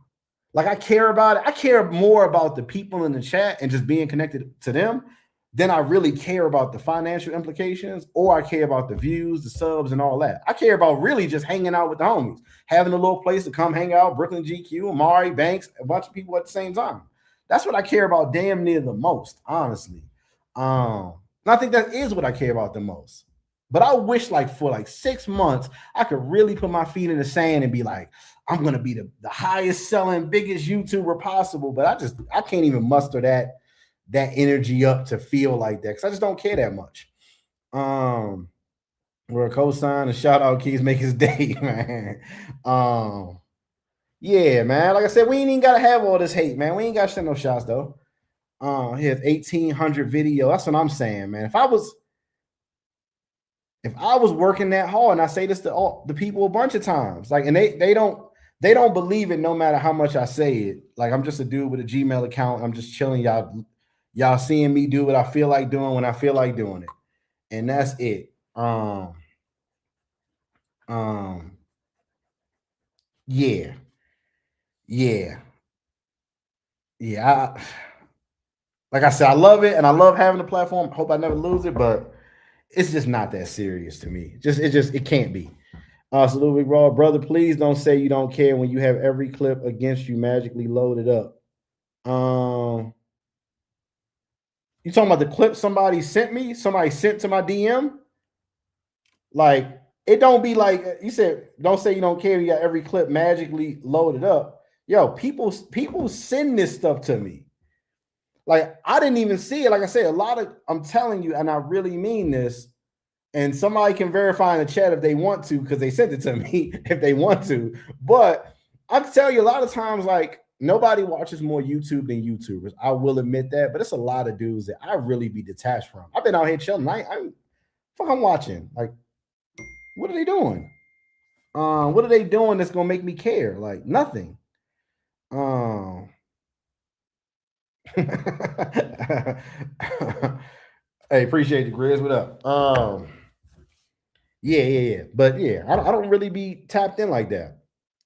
Like, I care about it. I care more about the people in the chat and just being connected to them than I really care about the financial implications, or I care about the views, the subs, and all that. I care about really just hanging out with the homies, having a little place to come hang out, Brooklyn GQ, Amari, Banks, a bunch of people at the same time. That's what I care about damn near the most, honestly. And I think that is what I care about the most. But I wish, like, for like 6 months, I could really put my feet in the sand and be like, I'm gonna be the highest selling, biggest YouTuber possible. But I can't even muster that energy up to feel like that, because I just don't care that much. We're a cosign and shout out Keys make his day, man. Yeah, man. Like I said, we ain't even gotta have all this hate, man. We ain't gotta send no shots though. Here's 1,800 video. That's what I'm saying, man. If I was working that hard, and I say this to all the people a bunch of times, like, and they don't believe it no matter how much I say it. Like, I'm just a dude with a Gmail account. I'm just chilling. Y'all seeing me do what I feel like doing when I feel like doing it. And that's it. Yeah. Like I said, I love it and I love having the platform. Hope I never lose it, but it's just not that serious to me. It can't be. So Ludwig Raw, brother, please don't say you don't care when you have every clip against you magically loaded up. You talking about the clip somebody sent me? Somebody sent to my DM? Like, it don't be like you said, don't say you don't care. You got every clip magically loaded up. Yo, people send this stuff to me. Like, I didn't even see it. Like I said, I'm telling you, and I really mean this, and somebody can verify in the chat if they want to, because they sent it to me if they want to. But I can tell you a lot of times, like, nobody watches more YouTube than YouTubers. I will admit that, but it's a lot of dudes that I really be detached from. I've been out here chilling. I'm watching. Like, what are they doing? What are they doing that's gonna make me care? Like, nothing. Hey, appreciate you, Grizz. What up? Yeah. But yeah, I don't really be tapped in like that.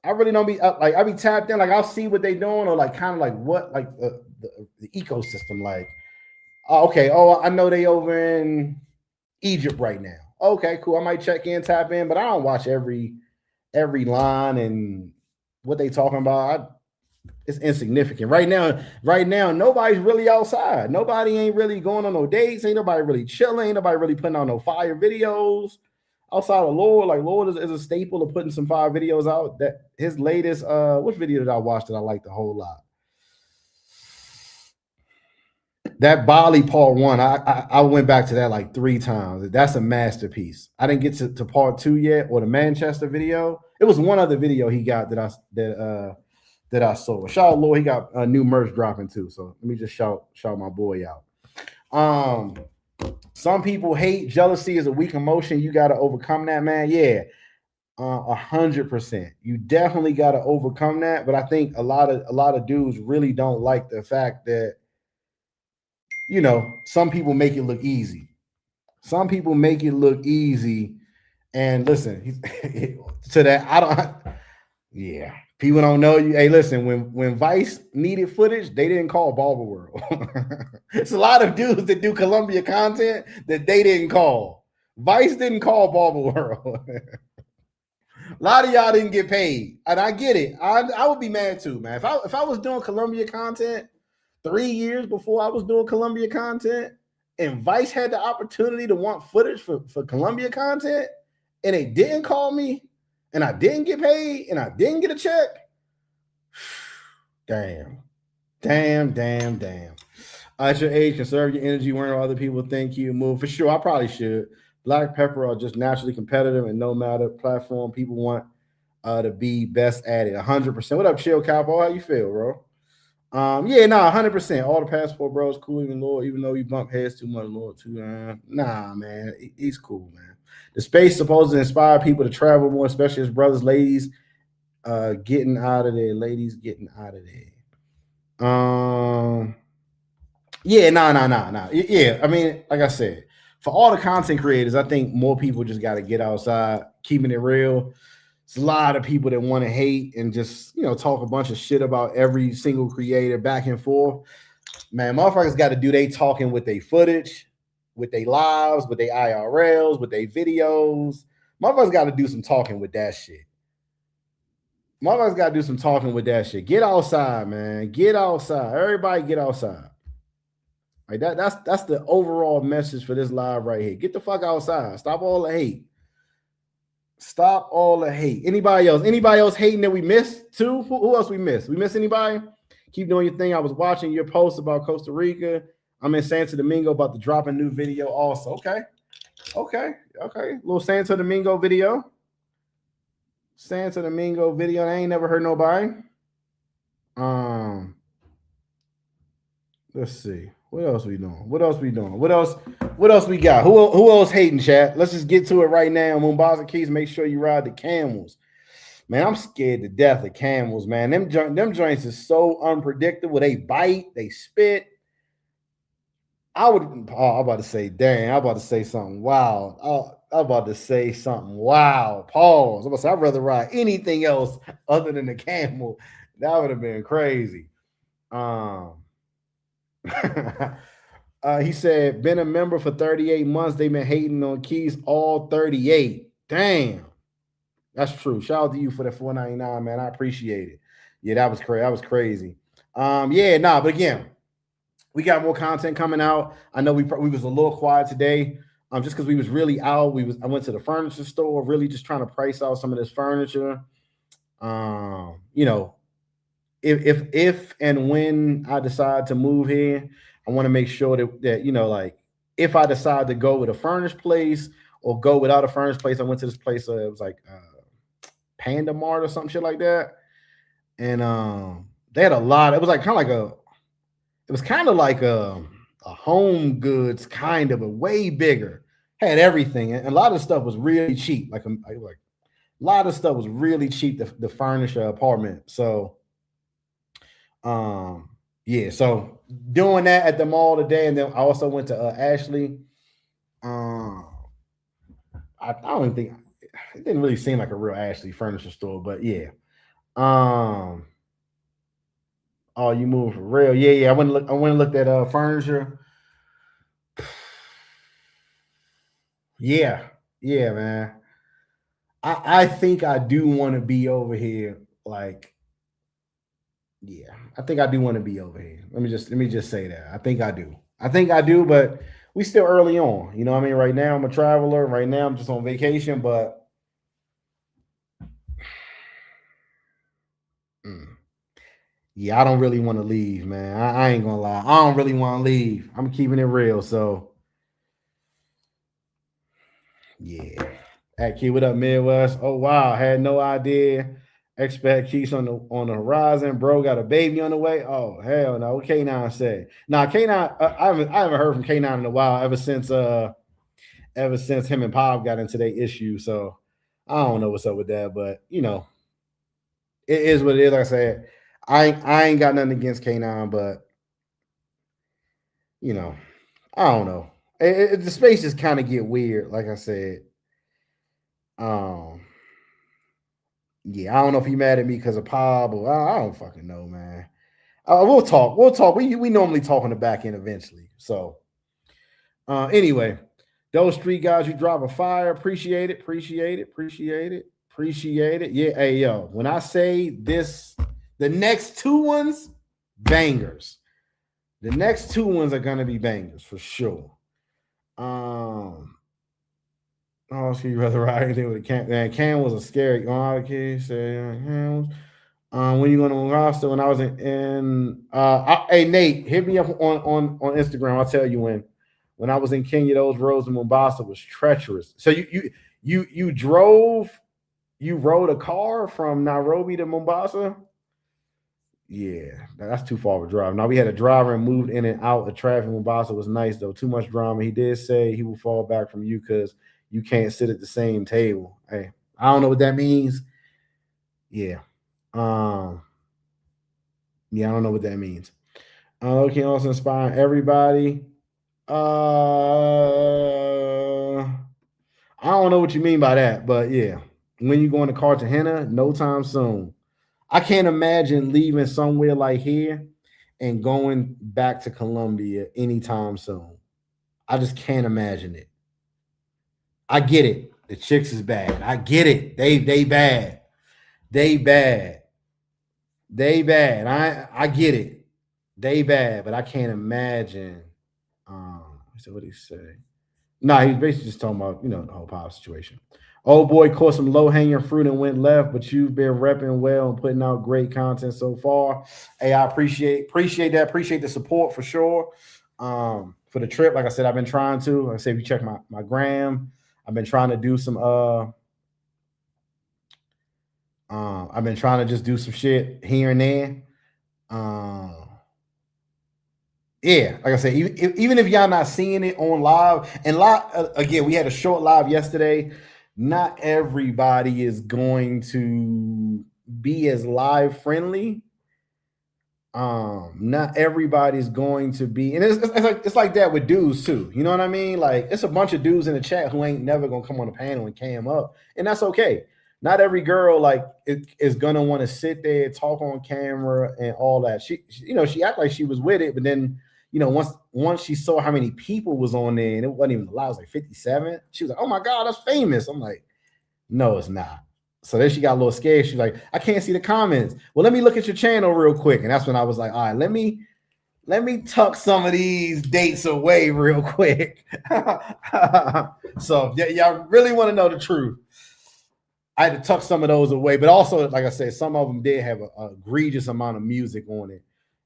I really don't be like, I be tapped in, like, I'll see what they doing, or like kind of like what, like the ecosystem, like, okay, I know they over in Egypt right now. Okay, cool. I might check in, tap in, but I don't watch every line and what they talking about. It's insignificant right now. Nobody's really outside. Nobody ain't really going on no dates. Ain't nobody really chilling. Ain't nobody really putting on no fire videos outside of Lord. Like, Lord is a staple of putting some fire videos out. That his latest what video did I watch that I liked a whole lot? That Bali part 1, I went back to that like 3 times. That's a masterpiece. I didn't get to part 2 yet, or the Manchester video. It was one other video he got that I saw. Shout out Lord, he got a new merch dropping too. So let me just shout my boy out. Some people hate jealousy is a weak emotion. You got to overcome that, man. Yeah, 100%. You definitely got to overcome that. But I think a lot of dudes really don't like the fact that, you know, some people make it look easy. Some people make it look easy. And listen, to that, yeah. People don't know you. Hey, listen, when Vice needed footage, they didn't call Barber World. It's a lot of dudes that do Columbia content that they didn't call. Vice didn't call Barber World. A lot of y'all didn't get paid. And I get it. I would be mad too, man. If I was doing Columbia content 3 years before I was doing Columbia content, and Vice had the opportunity to want footage for Columbia content, and they didn't call me, and I didn't get paid, and I didn't get a check. Damn. At your age, conserve your energy, worrying what other people think you move. For sure, I probably should. Black Pepper are just naturally competitive, and no matter platform, people want to be best at it. 100%. What up, Chill Cowboy? How you feel, bro? Yeah, nah, 100%. All the passport bros cool, even though you bump heads too much, Lord, too. Nah, man, he's cool, man. The space supposed to inspire people to travel more, especially as brothers, ladies, getting out of there, ladies getting out of there. Yeah, nah. Yeah, I mean, like I said, for all the content creators, I think more people just got to get outside, keeping it real. It's a lot of people that want to hate and just talk a bunch of shit about every single creator back and forth. Man, motherfuckers got to do they talking with their footage, with their lives, with their IRLs, with their videos. Motherfuckers got to do some talking with that shit. Motherfuckers got to do some talking with that shit. Get outside, man. Get outside. Everybody get outside. Like that's the overall message for this live right here. Get the fuck outside. Stop all the hate. Stop all the hate. Anybody else? Anybody else hating that we missed too? Who else we missed? We miss anybody? Keep doing your thing. I was watching your post about Costa Rica. I'm in Santo Domingo about to drop a new video also. Okay. Little Santo Domingo video. Santo Domingo video. I ain't never heard nobody. Let's see. What else we doing? What else we got? Who else hating, chat? Let's just get to it right now. Mombasa Keys, make sure you ride the camels. Man, I'm scared to death of camels, man. Them joints is so unpredictable. They bite, they spit. I'm about to say, dang, I'm about to say something wild. I'm about to say something wild. Pause. I'm about to say, I'd rather ride anything else other than the camel. That would have been crazy. He said, been a member for 38 months. They've been hating on Keys all 38. Damn. That's true. Shout out to you for the $4.99, man. I appreciate it. Yeah, that was crazy. That was crazy. But again, we got more content coming out. I know we was a little quiet today, just because we was really out. I went to the furniture store, really just trying to price out some of this furniture. If and when I decide to move here, I want to make sure that like if I decide to go with a furnished place or go without a furnished place. I went to this place. It was like Panda Mart or some shit like that, and they had a lot. It was like kind of like a Home Goods kind of, but way bigger. Had everything, and a lot of stuff was really cheap. Like a lot of stuff was really cheap to furnish an apartment. So, so doing that at the mall today, and then I also went to Ashley. I don't think it didn't really seem like a real Ashley furniture store, but yeah. Oh, you moved for real? Yeah. I went and looked at furniture. Yeah, man. I think I do want to be over here. Like, yeah, I think I do want to be over here. Let me just say that. I think I do, but we still early on. You know what I mean? Right now I'm a traveler. Right now I'm just on vacation, but yeah, I don't really want to leave, man. I ain't gonna lie. I don't really want to leave. I'm keeping it real. So yeah. At Key, what up, Midwest? Oh wow, had no idea. Expect Keys on the horizon, bro. Got a baby on the way. Oh hell no. What K9 said? Nah, K9. I haven't heard from K9 in a while. Ever since him and Pop got into their issue. So I don't know what's up with that, but it is what it is. Like I said, I ain't got nothing against K9, but I don't know. The space just kind of get weird. Like I said, yeah, I don't know if he mad at me because of Pop, or I don't fucking know, man. We'll talk. We normally talk on the back end eventually. So, anyway, those street guys, you drop a fire. Appreciate it. Yeah, hey yo, when I say this, the next two ones, bangers. The next two ones are gonna be bangers for sure. Oh, so you rather ride anything with a Cam? Man, Cam was a scary. Cam was. When you going to Mombasa? When I was hey Nate, hit me up on Instagram. I'll tell you when. When I was in Kenya, those roads in Mombasa was treacherous. So you drove, you rode a car from Nairobi to Mombasa? Yeah, that's too far of a drive. Now we had a driver and moved in and out of traffic. Mombasa was nice though. Too much drama. He did say he will fall back from you because you can't sit at the same table. Hey, I don't know what that means. Yeah. Yeah, I don't know what that means. Can also inspire everybody. I don't know what you mean by that, but yeah. When you going to Cartagena, no time soon. I can't imagine leaving somewhere like here and going back to Colombia anytime soon. I just can't imagine it. I get it. The chicks is bad. I get it. They bad. They bad. They bad. I get it. They bad, but I can't imagine. So what did he say? Nah, he was basically just talking about, the whole power situation. Old boy caught some low-hanging fruit and went left, but you've been repping well and putting out great content so far. Hey, I appreciate that. Appreciate the support for sure. For the trip, like I said, I've been trying to. Like I said, if you check my gram, I've been trying to do some I've been trying to just do some shit here and there. Yeah, like I said, even if y'all not seeing it on live, and again, we had a short live yesterday. Not everybody is going to be as live friendly. Not everybody's going to be, and it's like that with dudes too. You know what I mean? Like it's a bunch of dudes in the chat who ain't never gonna come on the panel and cam up, and that's okay. Not every girl is gonna want to sit there, talk on camera, and all that. She act like she was with it, but then once she saw how many people was on there, and it wasn't even allowed, it was like 57. She was like, "Oh my god, that's famous." I'm like, "No, it's not." So then she got a little scared. She's like, "I can't see the comments." Well, let me look at your channel real quick, and that's when I was like, "All right, let me tuck some of these dates away real quick." So y'all really want to know the truth, I had to tuck some of those away, but also, like I said, some of them did have an egregious amount of music on it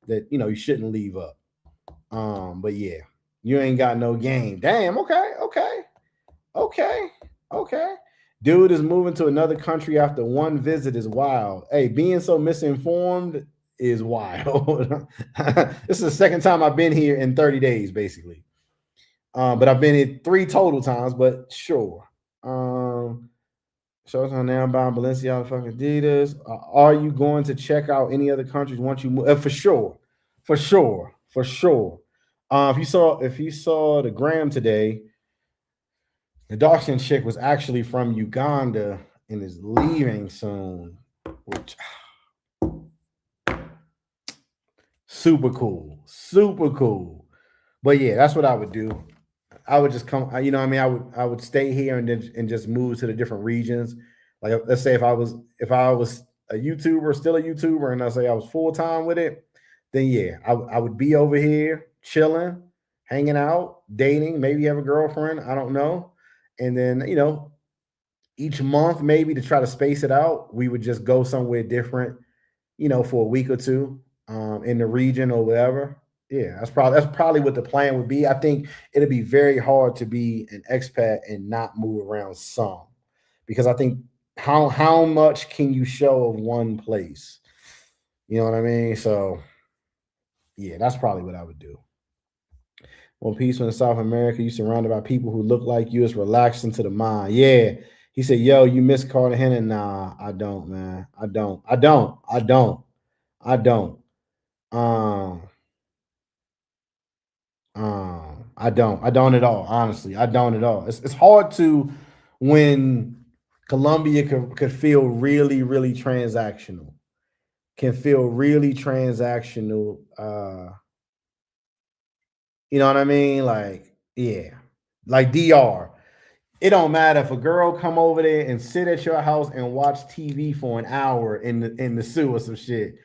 that you shouldn't leave up. But yeah, you ain't got no game. Damn. Okay. Dude is moving to another country after one visit is wild. Hey, being so misinformed is wild. This is the second time I've been here in 30 days, basically. But I've been here 3 total times, but sure. Shows on now buying Balenciaga, fucking Adidas. Are you going to check out any other countries once you move? For sure. If you saw the gram today, the dark skin chick was actually from Uganda and is leaving soon, which super cool. But yeah, that's what I would do. I would just come, I would stay here and just move to the different regions. Like let's say if I was a YouTuber, still a YouTuber, and I say I was full-time with it, then yeah, I would be over here chilling, hanging out, dating, maybe have a girlfriend, I don't know. And then, each month maybe to try to space it out, we would just go somewhere different, for a week or two in the region or whatever. Yeah, that's probably what the plan would be. I think it'd be very hard to be an expat and not move around some, because I think how much can you show of one place? You know what I mean? So yeah, that's probably what I would do. Well, peace in South America, you surrounded by people who look like you. It's relaxing to the mind. Yeah. He said, "Yo, you miss Cartagena?" Nah, I don't, man. I don't. I don't at all. Honestly, I don't at all. It's hard to, when Colombia could feel really, really transactional. Can feel really transactional. You know what I mean? Like, yeah, like DR. It don't matter if a girl come over there and sit at your house and watch TV for an hour in the sewer or some shit.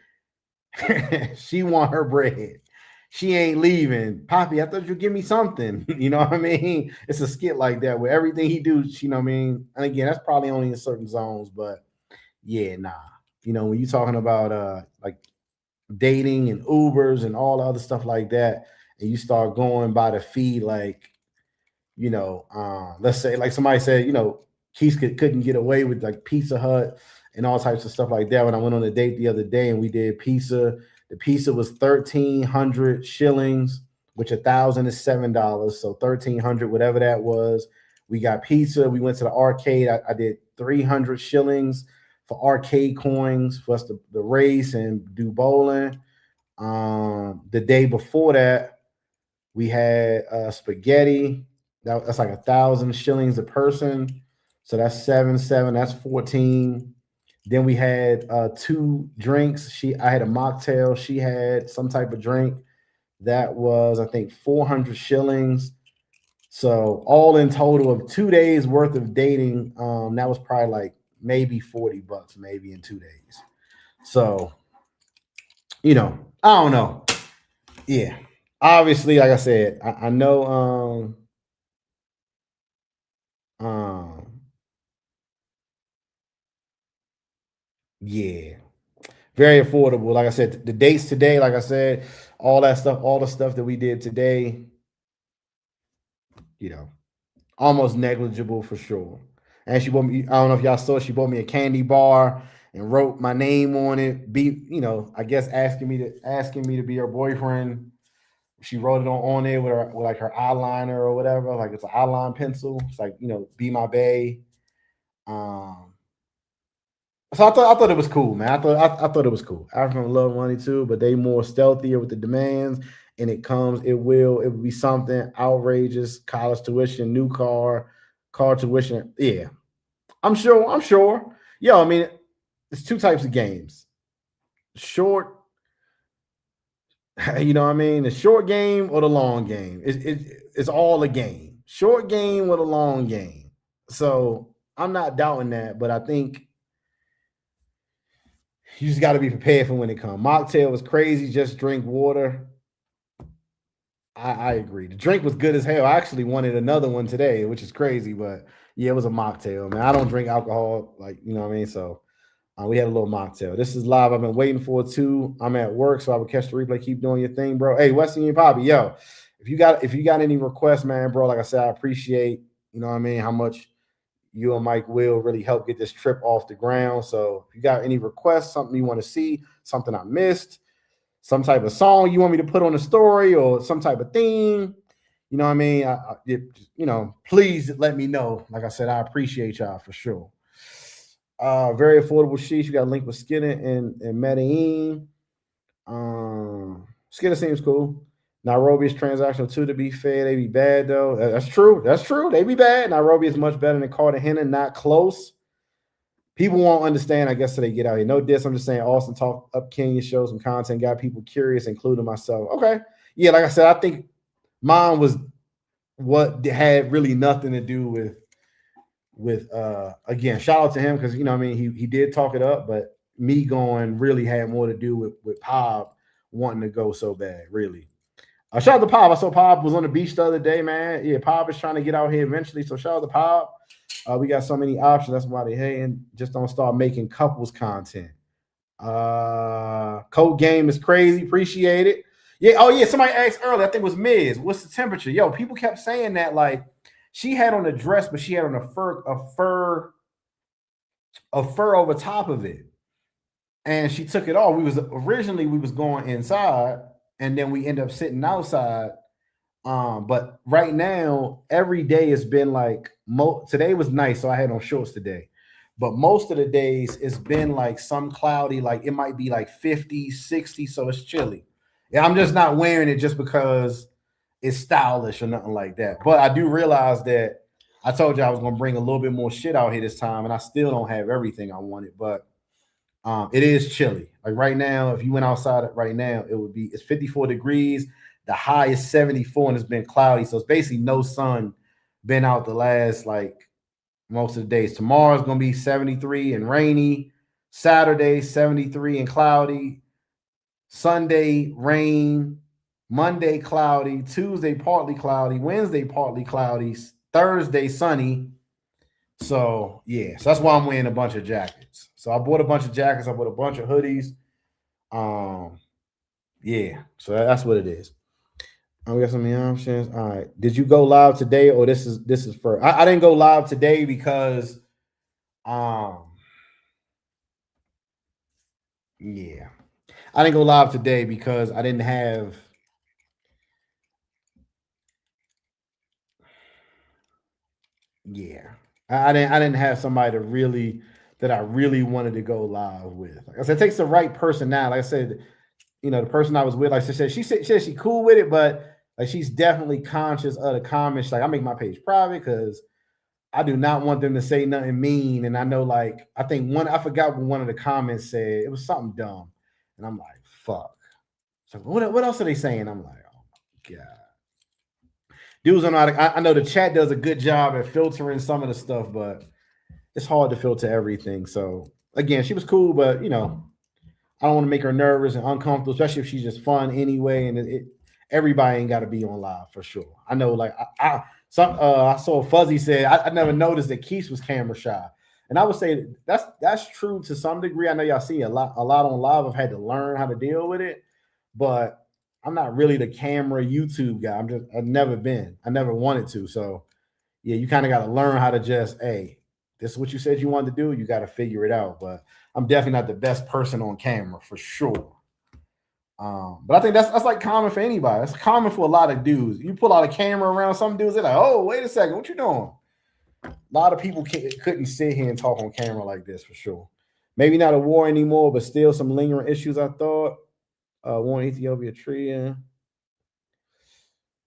She want her bread. She ain't leaving. Poppy, I thought you'd give me something. You know what I mean? It's a skit like that where everything he do, you know what I mean? And again, that's probably only in certain zones, but yeah, nah. You know, when you're talking about like dating and Ubers and all the other stuff like that, and you start going by the fee, like, you know, let's say like somebody said, you know, Keith couldn't get away with like Pizza Hut and all types of stuff like that. When I went on a date the other day and we did pizza, the pizza was 1,300 shillings, which 1,000 is $7. So 1,300, whatever that was. We got pizza. We went to the arcade. I did 300 shillings for arcade coins for us to race and do bowling. The day before that, we had spaghetti. That's like 1,000 shillings a person. So that's 7. That's 14. Then we had 2 drinks. I had a mocktail. She had some type of drink. That was, I think, 400 shillings. So all in total of 2 days worth of dating, that was probably like maybe $40, maybe in 2 days. So, you know, I don't know. Yeah. Obviously, like I said, I know yeah, very affordable. Like I said, the dates today, like I said, all that stuff, all the stuff that we did today, you know, almost negligible for sure. And she bought me, I don't know if y'all saw, she bought me a candy bar and wrote my name on it. You know, I guess asking me to be her boyfriend. She wrote it on there with like her eyeliner or whatever. Like it's an eyeliner pencil. It's like, you know, be my bae. So I thought it was cool, man. I thought it was cool. African love money too, but they more stealthier with the demands, and it would be something outrageous. College tuition, new car tuition. Yeah, I'm sure. Yeah, I mean, it's 2 types of games. Short, you know what I mean? The short game or the long game. It's all a game. Short game or the long game. So I'm not doubting that, but I think you just got to be prepared for when it comes. Mocktail was crazy. Just drink water. I agree. The drink was good as hell. I actually wanted another one today, which is crazy, but yeah, it was a mocktail, man. I don't drink alcohol, like, you know what I mean? So we had a little mocktail. This is live. I've been waiting for it too. I'm at work, so I would catch the replay. Keep doing your thing, bro. Hey, West Indian Poppy, yo, if you got any requests, man, bro, like I said, I appreciate, you know what I mean, how much you and Mike will really help get this trip off the ground. So if you got any requests, something you want to see, something I missed, some type of song you want me to put on the story or some type of theme, you know what I mean? You know, please let me know. Like I said, I appreciate y'all for sure. Very affordable sheets. You got a link with Skinner and Medellin. Skinner seems cool. Nairobi is transactional too, to be fair. They be bad though. That's true. They be bad. Nairobi is much better than Cartagena, not close. People won't understand, I guess, till they get out here. No diss. I'm just saying Austin talk up Kenya, show some content, got people curious, including myself. Okay. Yeah, like I said, I think mine was what had really nothing to do with again, shout out to him because, you know what I mean, he did talk it up, but me going really had more to do with Pob wanting to go so bad, really. Shout out to Pob. I saw Pob was on the beach the other day, man. Yeah, Pob is trying to get out here eventually. So shout out to Pob. We got so many options. That's why they hating. Just don't start making couples content. Code game is crazy. Appreciate it. Yeah. Oh yeah. Somebody asked earlier. I think it was Miz. What's the temperature? Yo, people kept saying that like she had on a dress, but she had on a fur over top of it, and she took it off. We was going inside, and then we end up sitting outside. But right now, every day has been like today was nice, so I had on shorts today. But most of the days it's been like some cloudy, like it might be like 50, 60, so it's chilly. Yeah, I'm just not wearing it just because it's stylish or nothing like that. But I do realize that I told you I was gonna bring a little bit more shit out here this time, and I still don't have everything I wanted, but it is chilly. Like right now, if you went outside right now, it's 54 degrees. The high is 74 and it's been cloudy. So it's basically no sun been out the last like most of the days. Tomorrow's going to be 73 and rainy. Saturday, 73 and cloudy. Sunday, rain. Monday, cloudy. Tuesday, partly cloudy. Wednesday, partly cloudy. Thursday, sunny. So, yeah. So that's why I'm wearing a bunch of jackets. So I bought a bunch of jackets. I bought a bunch of hoodies. Yeah. So that's what it is. We got some options. All right. Did you go live today, or this is for? I didn't go live today because, yeah, I didn't go live today because I didn't have. Yeah, I didn't have somebody that I really wanted to go live with. Like I said, it takes the right person now. Like I said, the person I was with, like I said, she said she cool with it, but like she's definitely conscious of the comments. Like I make my page private because I do not want them to say nothing mean. And I know, like, I forgot what one of the comments said. It was something dumb. And I'm like, fuck. So what else are they saying? I'm like, oh my God. Dudes don't know how to, I know the chat does a good job at filtering some of the stuff, but it's hard to filter everything. So again, she was cool, but I don't want to make her nervous and uncomfortable, especially if she's just fun anyway. And everybody ain't got to be on live for sure. I know, like I saw Fuzzy said I never noticed that Keith was camera shy, and I would say that's true to some degree. I know y'all see a lot on live. I've had to learn how to deal with it, but I'm not really the camera YouTube guy. I've never been. I never wanted to. So yeah, you kind of got to learn how to just, hey, this is what you said you wanted to do. You got to figure it out. But I'm definitely not the best person on camera for sure. But I think that's like common for anybody. It's common for a lot of dudes. You pull out a camera around some dudes, they're like, oh, wait a second, what you doing? A lot of people couldn't sit here and talk on camera like this for sure. Maybe not a war anymore, but still some lingering issues, I thought. War in Ethiopia, Tria.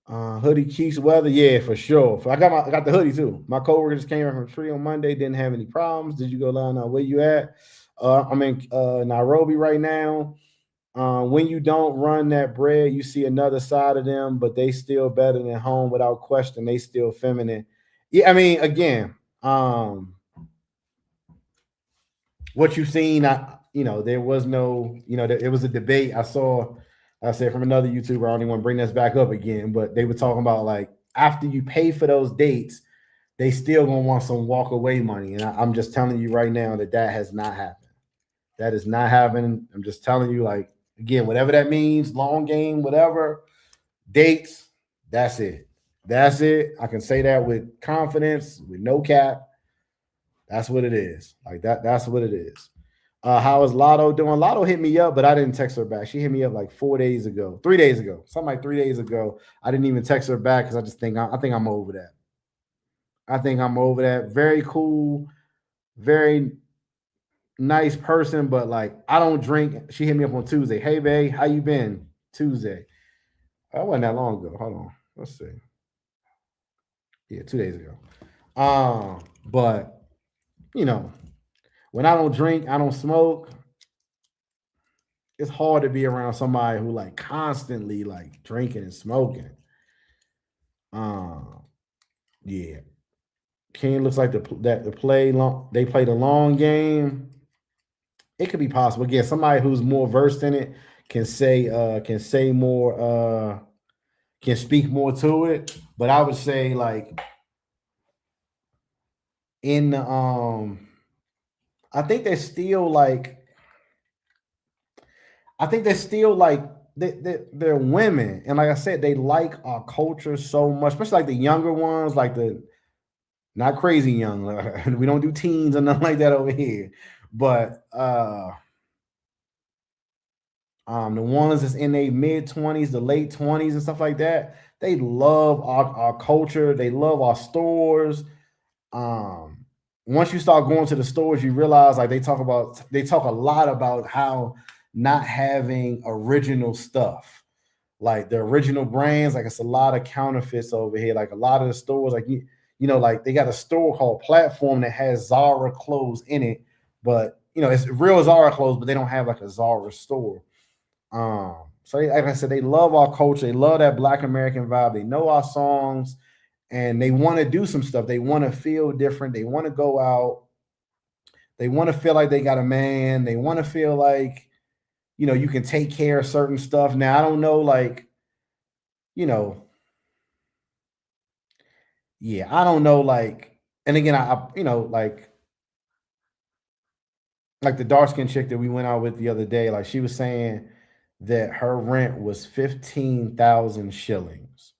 Hoodie Keith's weather, yeah, for sure. I got the hoodie too. My coworker just came from Tree on Monday, didn't have any problems. Did you go down? Where you at? I'm in Nairobi right now. When you don't run that bread, you see another side of them, but they still better than home without question. They still feminine. Yeah, I mean, again, what you've seen, there was no, it was a debate. I said from another YouTuber, I don't even want to bring this back up again, but they were talking about like after you pay for those dates, they still gonna want some walk away money. And I'm just telling you right now that has not happened. That is not happening. I'm just telling you, like, again, whatever that means, long game, whatever, dates, that's it. That's it. I can say that with confidence, with no cap. That's what it is. Like that's what it is. How is Lotto doing? Lotto hit me up, but I didn't text her back. She hit me up like 3 days ago, something like 3 days ago. I didn't even text her back because I just think I'm over that. I think I'm over that. Very cool, very nice person, but like I don't drink. She hit me up on Tuesday. Hey, babe, how you been? Tuesday. That wasn't that long ago. Hold on. Let's see. Yeah, 2 days ago. But when I don't drink, I don't smoke. It's hard to be around somebody who like constantly like drinking and smoking. Yeah. Ken looks like they play the long game. It could be possible. Again, somebody who's more versed in it can say more, can speak more to it. But I would say like in the I think they're still like they're women, and like I said, they like our culture so much, especially like the younger ones, like the not crazy young. We don't do teens or nothing like that over here, but the ones that's in their mid-20s, the late 20s, and stuff like that, they love our culture. They love our stores. Once you start going to the stores, you realize like they talk a lot about how not having original stuff, like the original brands, like it's a lot of counterfeits over here. Like a lot of the stores, like like they got a store called Platform that has Zara clothes in it, but it's real Zara clothes, but they don't have like a Zara store. So like I said, they love our culture. They love that Black American vibe. They know our songs, and they want to do some stuff. They want to feel different. They want to go out. They want to feel like they got a man. They want to feel like, you can take care of certain stuff. Now, I don't know, like, yeah, I don't know, like, and again, like, like the dark skinned chick that we went out with the other day, like she was saying that her rent was 15,000 shillings.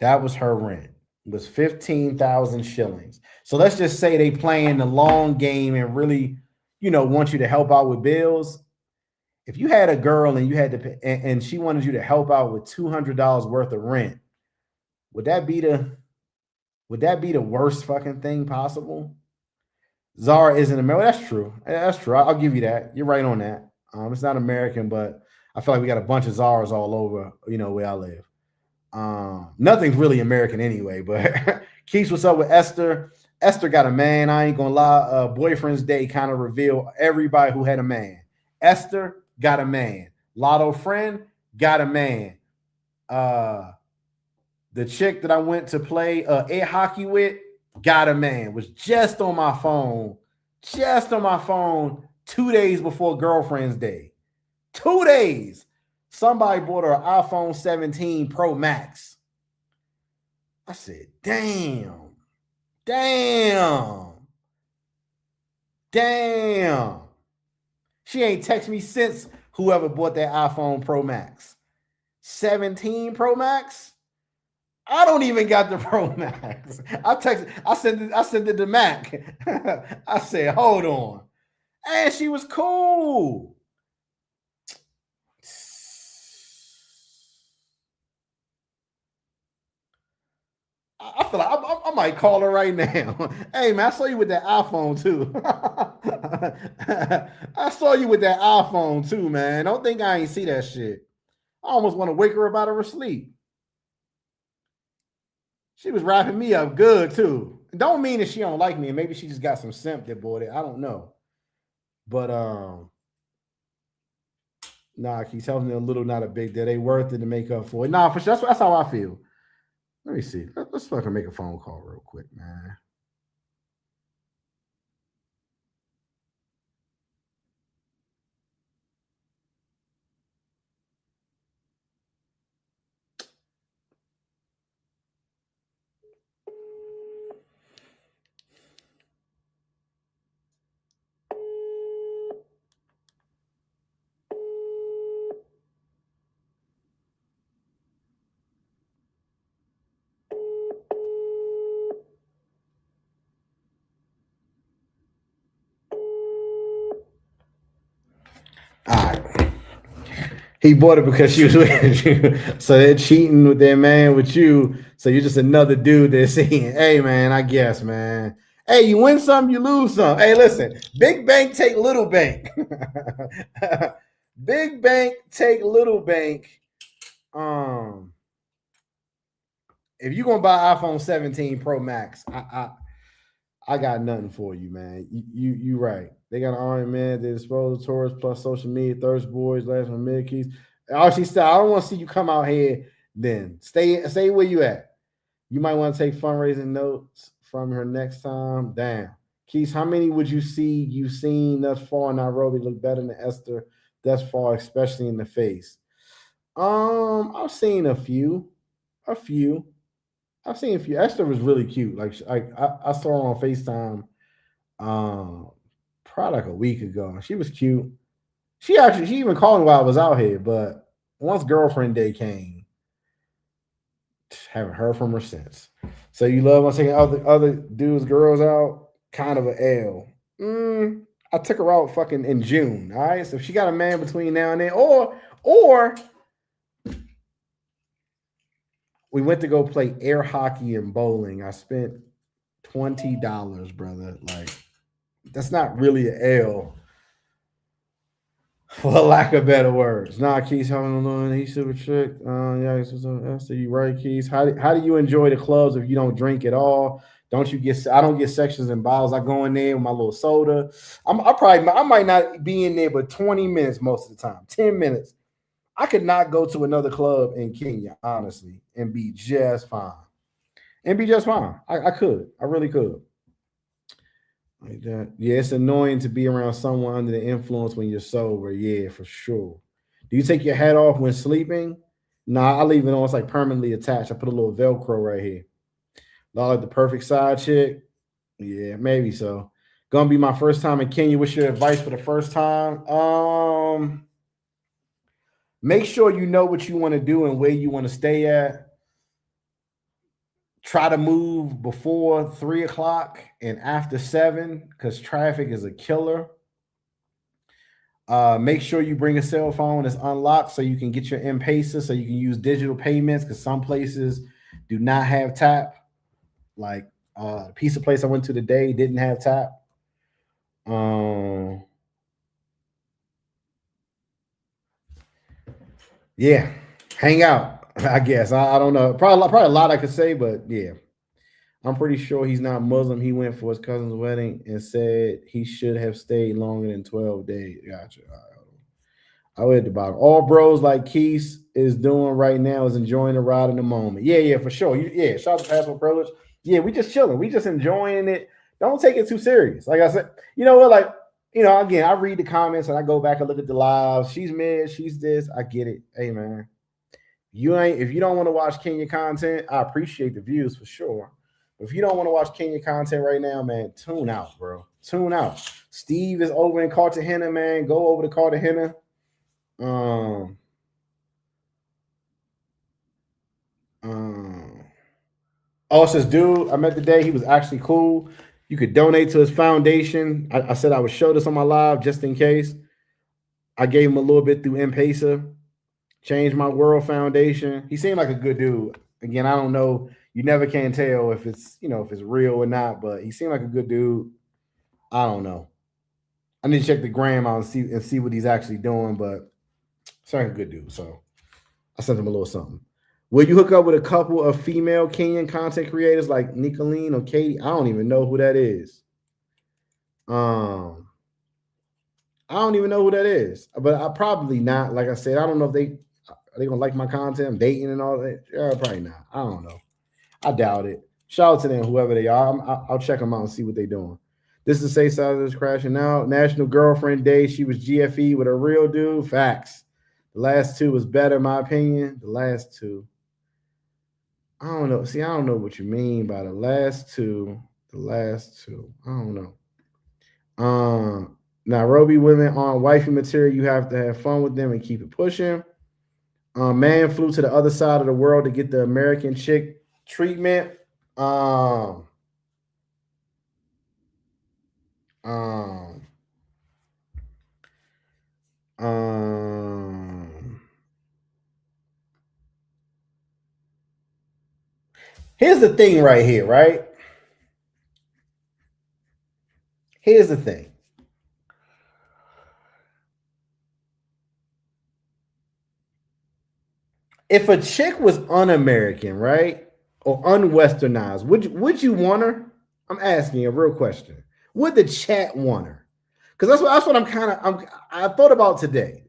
That was her rent. Was 15,000 shillings. So let's just say they playing the long game and really, want you to help out with bills. If you had a girl and you had to pay, and she wanted you to help out with $200 worth of rent, would that be the worst fucking thing possible? Zara isn't American. That's true. That's true. I'll give you that. You're right on that. It's not American, but I feel like we got a bunch of Zaras all over, where I live. Nothing's really American anyway, but Keith, what's up with Esther? Esther got a man. I ain't gonna lie. Boyfriend's Day kind of revealed everybody who had a man. Esther got a man. Lotto friend got a man. The chick that I went to play air hockey with got a man. Was just on my phone 2 days before Girlfriend's Day. 2 days. Somebody bought her an iPhone 17 Pro Max. I said, damn. She ain't text me since whoever bought that iPhone Pro Max. 17 Pro Max? I don't even got the Pro Max. I sent it to Mac. I said, hold on. And she was cool. I feel like I might call her right now. Hey, man, I saw you with that iPhone too. I saw you with that iPhone too, man. Don't think I ain't see that shit. I almost want to wake her up out of her sleep. She was wrapping me up good too. Don't mean that she don't like me, and maybe she just got some simp that bought it. I don't know. But nah, keep telling me a little, not a big deal. They worth it to make up for it. Nah, for sure. That's how I feel. Let me see. Let's fucking make a phone call real quick, man. All right. He bought it because she was with you. So they're cheating with their man with you. So you're just another dude they're seeing. Hey, man, I guess, man. Hey, you win some, you lose some. Hey, listen, big bank take little bank. Big bank take little bank. If you're gonna buy iPhone 17 Pro Max, I got nothing for you, man. You right. They got an Iron Man, they disposal tours plus social media, thirst boys, last one mid keys. RC style. I don't want to see you come out here then. Stay where you at. You might want to take fundraising notes from her next time. Damn. Keith, how many would you see you've seen thus far in Nairobi look better than Esther thus far, especially in the face? I've seen a few. I've seen a few. Esther was really cute. Like I saw her on FaceTime probably like a week ago. She was cute. She even called me while I was out here, but once Girlfriend Day came, haven't heard from her since. So you love when taking other dudes, girls out? Kind of a L. I took her out fucking in June. All right. So if she got a man between now and then, or we went to go play air hockey and bowling. I spent $20, brother. Like, that's not really an L, for lack of better words. Nah, Keith, having alone. He's super trick. Yeah, so you right, Keith. How do you enjoy the clubs if you don't drink at all? Don't you get? I don't get sections and bottles. I go in there with my little soda. I might not be in there but 20 minutes most of the time. 10 minutes. I could not go to another club in Kenya, honestly, and be just fine. I could. I really could. Like that. Yeah, it's annoying to be around someone under the influence when you're sober. Yeah, for sure. Do you take your hat off when sleeping? Nah, I leave it on. It's like permanently attached. I put a little Velcro right here. Not like the perfect side chick. Yeah, maybe so. Gonna be my first time in Kenya. What's your advice for the first time? Make sure you know what you want to do and where you want to stay at. Try to move before 3 o'clock and after 7 because traffic is a killer. Make sure you bring a cell phone that's unlocked so you can get your M-Pesa so you can use digital payments because some places do not have tap. Like the pizza place I went to today didn't have tap. Yeah, hang out. I guess I don't know. Probably a lot I could say, but yeah, I'm pretty sure he's not Muslim. He went for his cousin's wedding and said he should have stayed longer than 12 days. Gotcha. I read the bottom. All bros like Keith is doing right now is enjoying the ride in the moment. Yeah, for sure. Yeah, shout out to Passport Privilege. Yeah, we just chilling. We just enjoying it. Don't take it too serious. Like I said, you know what? Like, again, I read the comments and I go back and look at the lives. She's mid, she's this. I get it. Hey, man. If you don't want to watch Kenya content, I appreciate the views for sure. But if you don't want to watch Kenya content right now, man, tune out, bro. Tune out. Steve is over in Cartagena, man. Go over to Cartagena. Oh, it says, dude, I met today. He was actually cool. You could donate to his foundation. I said I would show this on my live just in case. I gave him a little bit through M-Pesa. Change My World Foundation. He seemed like a good dude. Again, I don't know. You never can tell if it's, if it's real or not, but he seemed like a good dude. I don't know. I need to check the gram out and see what he's actually doing, but he's like a good dude. So I sent him a little something. Will you hook up with a couple of female Kenyan content creators like Nicolene or Katie? I don't even know who that is. I don't even know who that is, but I probably not. Like I said, I don't know if they gonna like my content. I'm dating and all that. Yeah, probably not. I don't know. I doubt it. Shout out to them, whoever they are. I'll check them out and see what they're doing. This is Say Silas crashing out. National Girlfriend Day. She was GFE with a real dude. Facts. The last two was better, in my opinion. The last two. I don't know. See, I don't know what you mean by the last two. The last two. I don't know. Nairobi women on wifey material. You have to have fun with them and keep it pushing. Man flew to the other side of the world to get the American chick treatment. Here's the thing right here, right? Here's the thing. If a chick was un-American, right, or unwesternized, would you want her? I'm asking a real question. Would the chat want her? Because that's what I thought about today.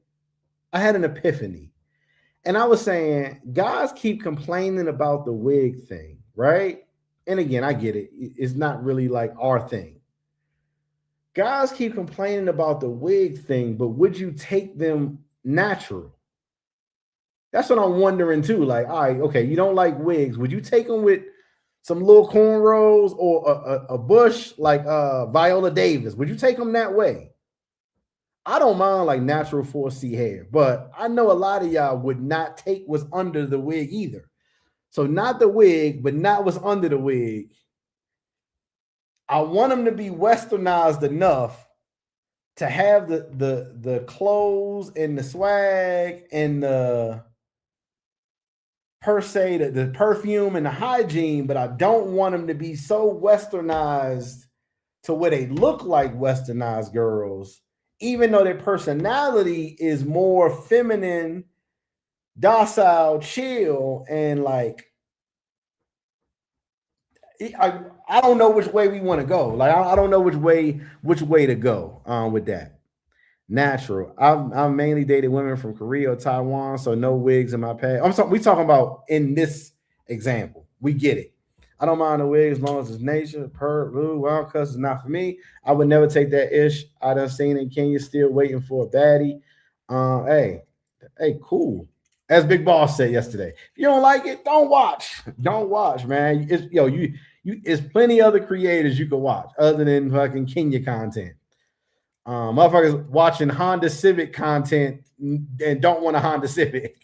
I had an epiphany, and I was saying, guys keep complaining about the wig thing, right? And again, I get it. It's not really like our thing. Guys keep complaining about the wig thing, but would you take them natural? That's what I'm wondering too. Like, all right, okay, you don't like wigs. Would you take them with some little cornrows or a bush like Viola Davis? Would you take them that way? I don't mind like natural 4C hair, but I know a lot of y'all would not take what's under the wig either. So not the wig, but not what's under the wig. I want them to be westernized enough to have the clothes and the swag and the per se the perfume and the hygiene, but I don't want them to be so westernized to where they look like westernized girls, even though their personality is more feminine, docile, chill, and like I don't know which way we want to go. Like I don't know which way to go with that. Natural. I've mainly dated women from Korea or Taiwan, so no wigs in my past. We talking about in this example. We get it. I don't mind the wig as long as it's nature. Wild cuss is not for me. I would never take that ish. I done seen in Kenya still waiting for a baddie. Hey, cool. As Big Boss said yesterday, if you don't like it, don't watch. Don't watch, man. There's plenty other creators you could watch other than fucking Kenya content. Motherfuckers watching Honda Civic content and don't want a Honda Civic.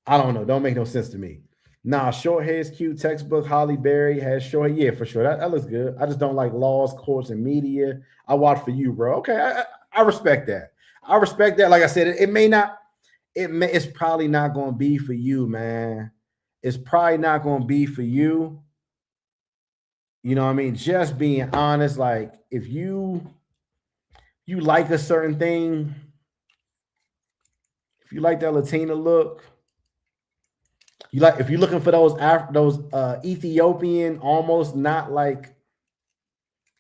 I don't know. Don't make no sense to me. Nah, short hair's cute. Textbook Holly Berry has short. Yeah, for sure. That looks good. I just don't like laws, courts, and media. I watch for you, bro. Okay, I respect that. I respect that. Like I said, it's probably not going to be for you, man. It's probably not going to be for you. You know what I mean? Just being honest, like if you like a certain thing, if you like that Latina look, if you're looking for those Ethiopian, almost not like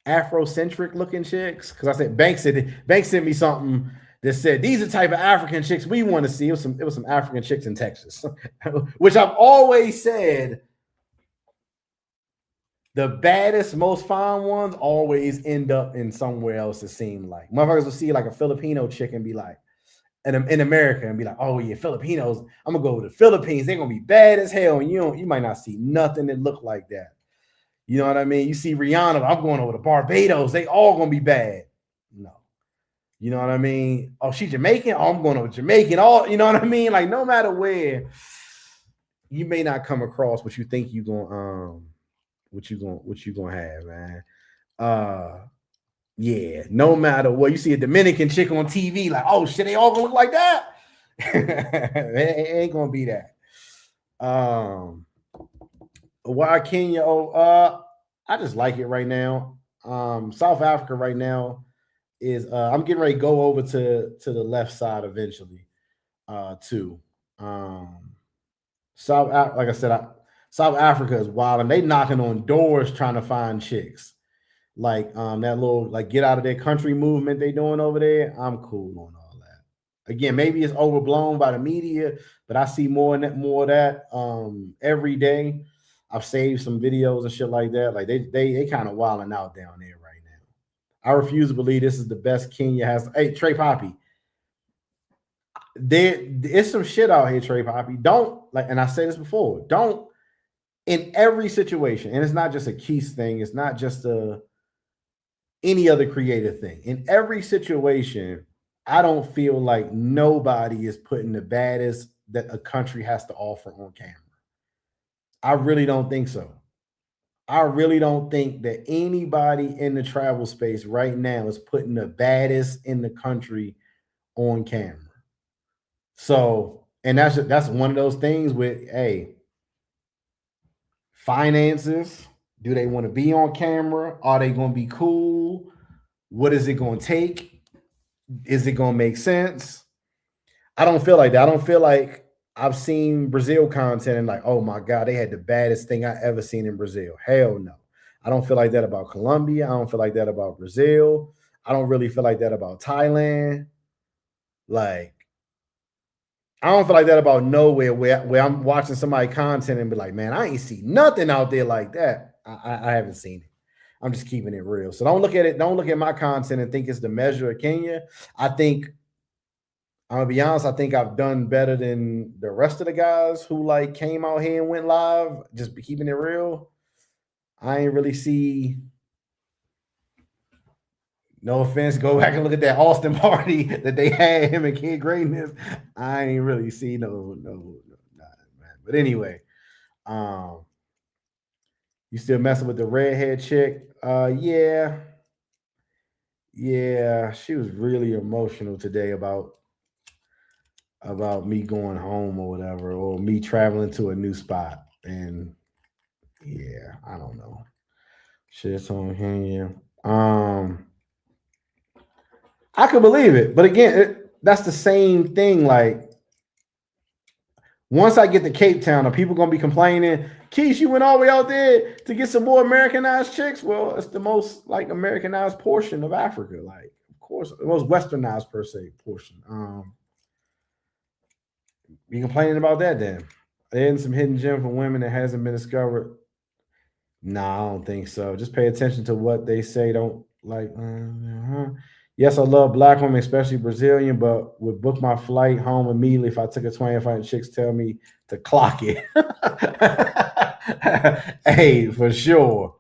Afrocentric looking chicks, because I said Banks sent me something that said these are the type of African chicks we want to see. It was some African chicks in Texas, which I've always said the baddest, most fine ones always end up in somewhere else. It seemed like motherfuckers will see like a Filipino chick and be like, in America and be like, oh yeah, Filipinos, I'm gonna go to the Philippines. They're gonna be bad as hell, and you might not see nothing that look like that. You know what I mean? You see Rihanna, I'm going over to Barbados. They all gonna be bad. No, you know what I mean? Oh, she's Jamaican. Oh, I'm going over Jamaican. All you know what I mean? Like no matter where, you may not come across what you think you gonna what you gonna have, man. Yeah, no matter what, you see a Dominican chick on TV, like, oh shit, they all gonna look like that. It ain't gonna be that. Why Kenya? I just like it right now. South Africa right now is I'm getting ready to go over to the left side eventually, too. Like I said, South Africa is wild, and they knocking on doors trying to find chicks. Like that little like get out of their country movement they doing over there. I'm cool on all that. Again, maybe it's overblown by the media, but I see more of that every day. I've saved some videos and shit like that. Like they kind of wilding out down there right now. I refuse to believe this is the best Kenya has. Hey, Trey Poppy, there's some shit out here, Trey Poppy. Don't like, and I said this before. Don't in every situation, and it's not just a Keith thing. It's not just any other creative thing. In every situation, I don't feel like nobody is putting the baddest that a country has to offer on camera. I really don't think so. I really don't think that anybody in the travel space right now is putting the baddest in the country on camera. So, and that's one of those things with, hey, finances. Do they want to be on camera? Are they going to be cool? What is it going to take? Is it going to make sense? I don't feel like that. I don't feel like I've seen Brazil content and like, oh my God, they had the baddest thing I ever seen in Brazil. Hell no. I don't feel like that about Colombia. I don't feel like that about Brazil. I don't really feel like that about Thailand. Like, I don't feel like that about nowhere where I'm watching somebody content and be like, man, I ain't see nothing out there like that. I haven't seen it. I'm just keeping it real. So don't look at it. Don't look at my content and think it's the measure of Kenya. I'm gonna be honest. I think I've done better than the rest of the guys who like came out here and went live. Just keeping it real. I ain't really see. No offense, go back and look at that Austin party that they had him and Kid Greatness. I ain't really see no, man. But anyway, you still messing with the redhead chick? Yeah, she was really emotional today about me going home or whatever, or me traveling to a new spot. And yeah, I don't know. Shit's on here. I could believe it, but again, that's the same thing. Like, once I get to Cape Town, are people gonna be complaining? Keith, you went all the way out there to get some more Americanized chicks? Well, it's the most like Americanized portion of Africa. Like, of course, the most westernized per se portion. Be complaining about that then? There's some hidden gem for women that hasn't been discovered. Nah, I don't think so. Just pay attention to what they say. Don't like. Yes, I love black women, especially Brazilian, but would book my flight home immediately if I took a 25 chicks tell me to clock it. Hey, for sure.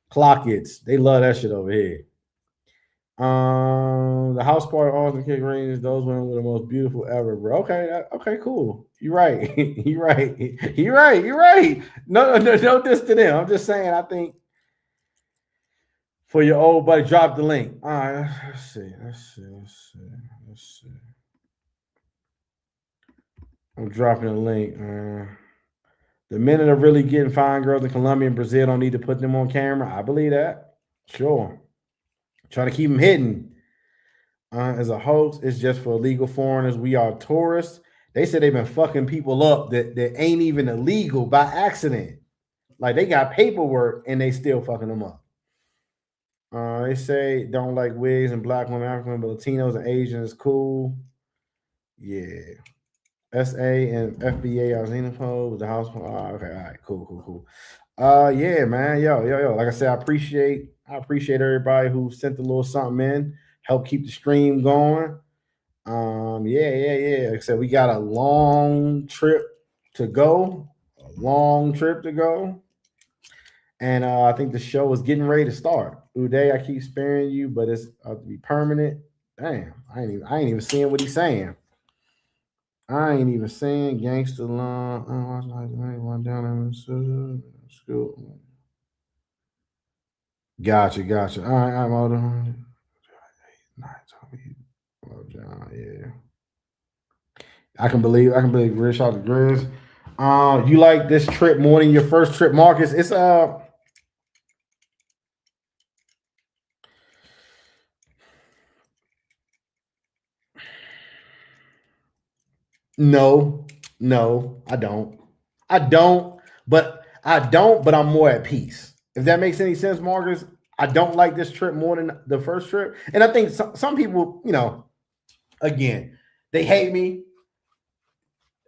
Clock it. They love that shit over here. The house party, Austin Kick Rangers, those women were the most beautiful ever, bro. Okay, okay, cool. You're right. You're right. You're right. You're right. No diss to them. I'm just saying, I think for your old buddy, drop the link. All right, let's see. I'm dropping a link. The men that are really getting fine girls in Colombia and Brazil don't need to put them on camera. I believe that. Sure. Try to keep them hidden. As a hoax, it's just for illegal foreigners. We are tourists. They said they've been fucking people up that ain't even illegal by accident. Like they got paperwork and they still fucking them up. They say don't like wigs and black women, African women, but Latinos and Asians cool. Yeah. SA and FBA are xenophobes. The house. Okay, all right, cool. Yeah, man, yo. Like I said, I appreciate everybody who sent a little something in, help keep the stream going. Yeah. Like I said, we got a long trip to go. And I think the show is getting ready to start. Uday, I keep sparing you, but it's to be permanent. Damn, I ain't even seeing what he's saying. I ain't even saying gangster line. One down in school. Gotcha. All right, I'm out of yeah. I can believe Grizz shot the Grizz. You like this trip more than your first trip, Marcus? It's no, I don't. But I'm more at peace. If that makes any sense, Marcus. I don't like this trip more than the first trip. And I think some people, again, they hate me.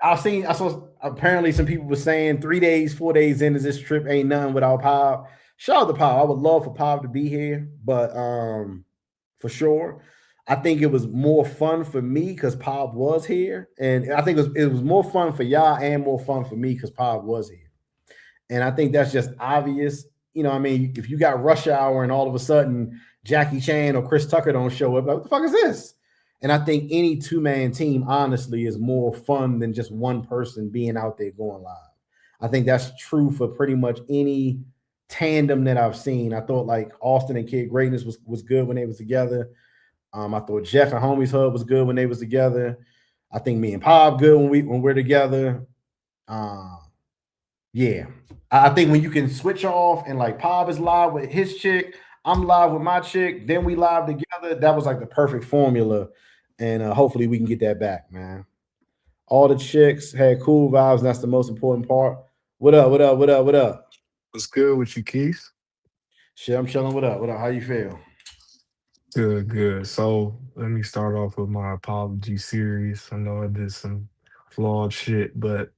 I saw apparently some people were saying 3 days, 4 days into this trip ain't nothing without Pop. Shout out to Pop. I would love for Pop to be here, but for sure. I think it was more fun for me because Pop was here. And I think it was more fun for y'all and more fun for me because Pop was here. And I think that's just obvious. I mean, if you got Rush Hour and all of a sudden Jackie Chan or Chris Tucker don't show up, like, what the fuck is this? And I think any two-man team, honestly, is more fun than just one person being out there going live. I think that's true for pretty much any tandem that I've seen. I thought like Austin and Kid Greatness was good when they was together. I thought Jeff and Homies Hub was good when they was together. I think me and Pop good when we're together. Yeah. I think when you can switch off and like Pop is live with his chick, I'm live with my chick, then we live together. That was like the perfect formula. And hopefully we can get that back, man. All the chicks had cool vibes, and that's the most important part. What up? What's good with you, Keith? Shit, I'm chilling. What up? How you feel? Good. So let me start off with my apology series. I know I did some flawed shit, but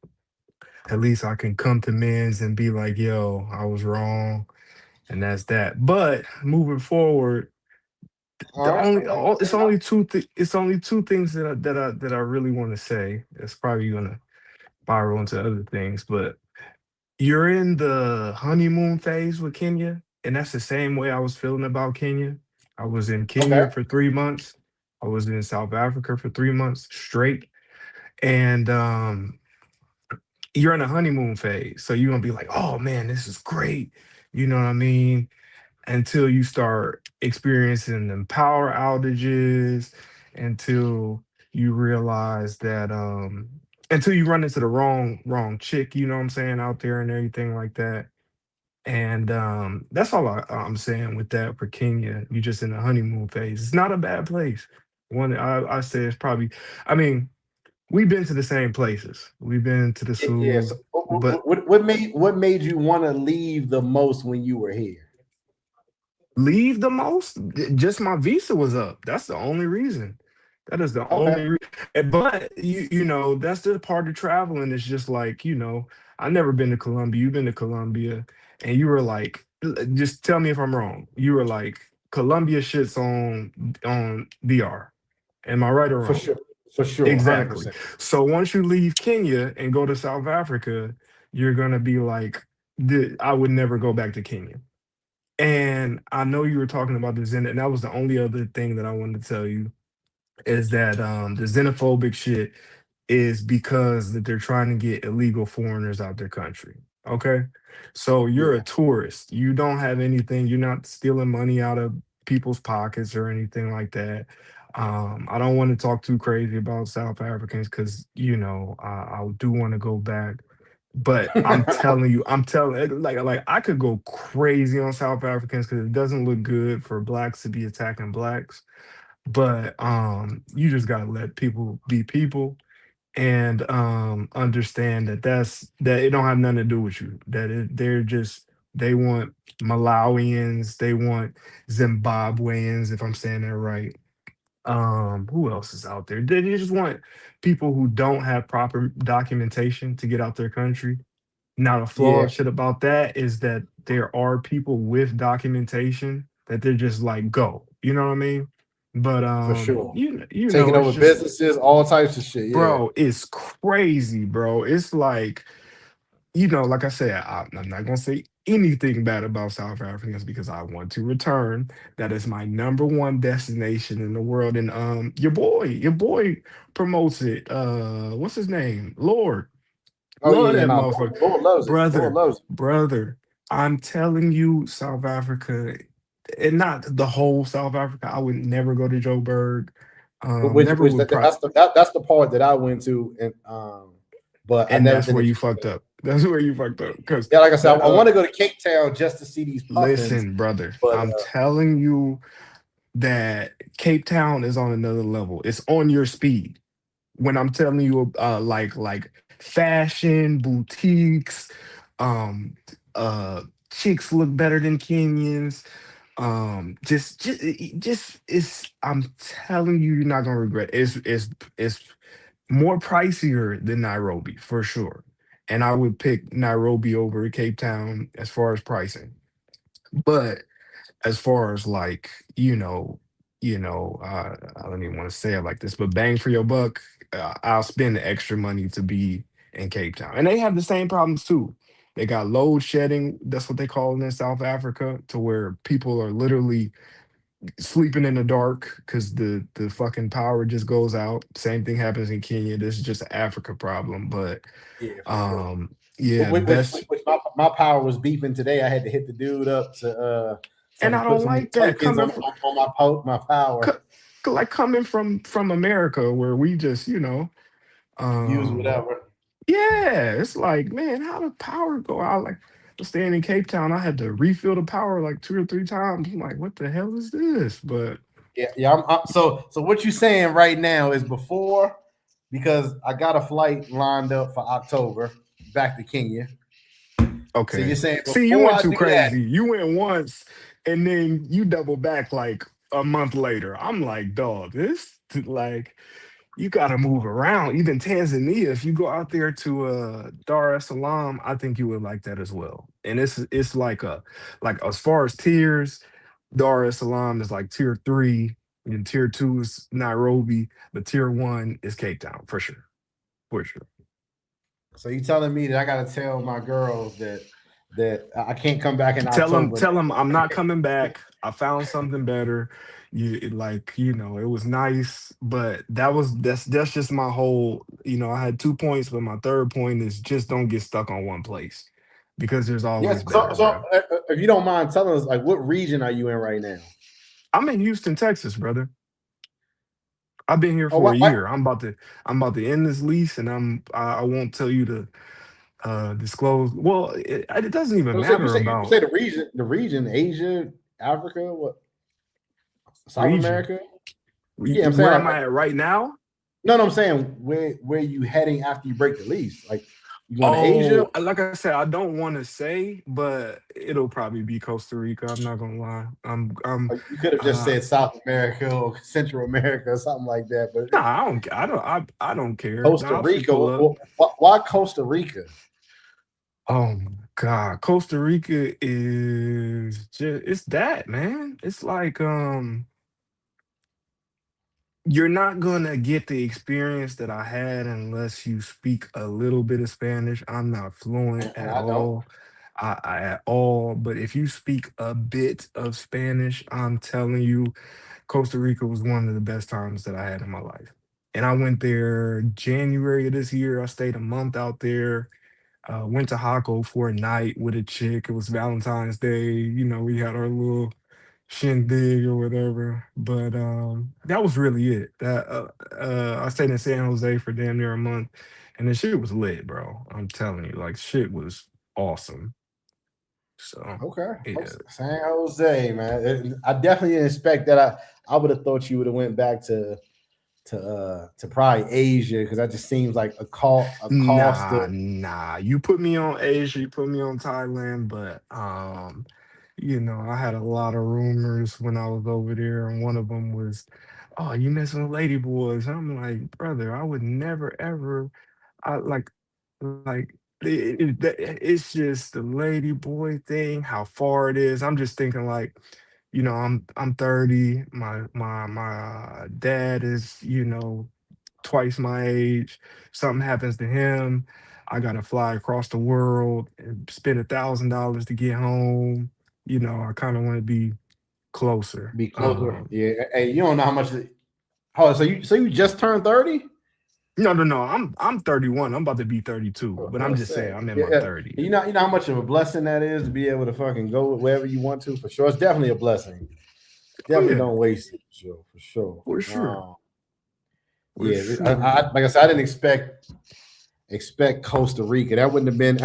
at least I can come to men's and be like, yo, I was wrong. And that's that. But moving forward, it's only two things that I really want to say. It's probably gonna spiral into other things, but you're in the honeymoon phase with Kenya, and that's the same way I was feeling about Kenya. I was in Kenya Okay. for 3 months. I was in South Africa for 3 months straight. And you're in a honeymoon phase. So you're gonna be like, oh man, this is great. You know what I mean? Until you start experiencing them power outages, until you realize that until you run into the wrong chick, you know what I'm saying, out there and everything like that. And that's all I'm saying with that for Kenya. You're just in the honeymoon phase. It's not a bad place. One I say it's probably, I mean, we've been to the same places. We've been to the Yeah. zoo, So but what made you want to leave the most when you were here? leave the most, just my visa was up. That's the only reason. That is the Okay. only but you know, that's the part of traveling. It's just like, I never been to Colombia. You've been to Colombia, and you were like, just tell me if I'm wrong. You were like, Colombia shits on DR. Am I right or For wrong? sure. For sure. Exactly. 100%. So once you leave Kenya and go to South Africa, you're gonna be like, I would never go back to Kenya. And I know you were talking about the Zen, and that was the only other thing that I wanted to tell you is that the xenophobic shit is because that they're trying to get illegal foreigners out their country. Okay. So you're a Yeah. tourist. You don't have anything. You're not stealing money out of people's pockets or anything like that. I don't want to talk too crazy about South Africans because, I do want to go back. But I'm telling you, like I could go crazy on South Africans because it doesn't look good for blacks to be attacking blacks. But you just gotta let people be people and understand that it don't have nothing to do with you. They want Malawians, they want Zimbabweans, if I'm saying that right. Who else is out there? They just want people who don't have proper documentation to get out their country. Now the Yeah. flawed shit about that is that there are people with documentation that they're just like go. You know what I mean? But For sure. Taking it's over just, businesses, all types of shit. Yeah. bro, it's crazy, bro. It's like, like I said, I'm not gonna say anything bad about South Africans because I want to return. That is my number one destination in the world. And your boy promotes it. What's his name? Lord. Oh yeah, Love yeah. that No, motherfucker. Lord loves it. Lord Brother, loves it. brother. I'm telling you, South Africa, and not the whole South Africa. I would never go to Joburg. Never would That's the part that I went to, and but I and never that's been where to you Cape fucked Town. up. That's where you fucked up. Because Yeah, like I said, that I want to go to Cape Town just to see these puffins. listen, brother, But I'm telling you that Cape Town is on another level. It's on your speed. When I'm telling you like fashion, boutiques, um chicks look better than Kenyans. Just it's I'm telling you, you're not gonna regret it. It's more pricier than Nairobi for sure. And I would pick Nairobi over Cape Town as far as pricing. But as far as like, I don't even want to say it like this, but bang for your buck, I'll spend the extra money to be in Cape Town. And they have the same problems too. They got load shedding, that's what they call it in South Africa, to where people are literally sleeping in the dark because the fucking power just goes out. Same thing happens in Kenya. This is just an Africa problem. But yeah, for sure. yeah, the best. Which my power was beeping today. I had to hit the dude up to And I put don't some new like that tokens coming on, from my power. like coming from America where we just, Use um whatever. yeah, it's like, man, how did power go out? Like staying in Cape Town, I had to refill the power like 2 or 3 times. I'm like, what the hell is this? But Yeah, yeah. So what you saying right now is before, because I got a flight lined up for October back to Kenya. So you're okay. saying See, you before went I too do that, crazy. You went once and then you double back like a month later. I'm like, dog, this like you gotta move around. Even Tanzania, if you go out there to Dar es Salaam, I think you would like that as well. And it's like as far as tiers, Dar es Salaam is like tier 3, and tier 2 is Nairobi, but tier 1 is Cape Town for sure. For sure. so you telling me that I got to tell my girls that I can't come back in Tell them, October? tell them I'm not coming back. I found something better. It was nice, but that's just my whole. I had 2 points, but my third point is just don't get stuck on one place because there's Yes. always So, better, so bro. if you don't mind telling us, like, what region are you in right now? I'm in Houston, Texas, brother. I've been here Oh, for a what? year. I'm about to end this lease, and I won't tell you to disclose. Well, it doesn't even You matter say about the region, Asia, Africa, what? South region. America? Yeah, I'm saying Where like, am I at right now? no, I'm saying where you heading after you break the lease? Like, you going to Asia? Oh, like I said, I don't want to say, but it'll probably be Costa Rica. I'm not gonna lie. Or you could have just said South America or Central America or something like that. But nah, I don't care. Costa Nah, I'll just Rica, pull up. why Costa Rica? Oh, God, Costa Rica is just it's that, man. It's like you're not gonna get the experience that I had unless you speak a little bit of Spanish. I'm not fluent And at I don't. all. At all, but if you speak a bit of Spanish, I'm telling you, Costa Rica was one of the best times that I had in my life. And I went there January of this year. I stayed a month out there. Went to Hako for a night with a chick. It was Valentine's Day. We had our little shindig or whatever. But that was really it. I stayed in San Jose for damn near a month, and the shit was lit, bro. I'm telling you, like shit was awesome. So Okay. yeah. San Jose, man. I definitely didn't expect that. I would have thought you would have went back to probably Asia because that just seems like a cost of. Nah. You put me on Asia, you put me on Thailand, but I had a lot of rumors when I was over there, and one of them was, "Oh, you messing with lady boys?" I'm like, brother, I would never ever. I like it's just the lady boy thing, how far it is. I'm just thinking like, I'm 30. My dad is, twice my age. Something happens to him, I gotta fly across the world and spend $1,000 to get home. I kind of want to be closer. Be closer. Yeah. Hey, you don't know how much. Oh, so you just turned 30? No, no, no. I'm 31. I'm about to be 32, but I'm just saying I'm in Yeah, my yeah. 30s. You know how much of a blessing that is to be able to fucking go wherever you want to. For sure, it's definitely a blessing. Oh Definitely yeah, don't waste it. For sure. for sure, for Yeah. sure. Like I said, I didn't expect Costa Rica. That wouldn't have been.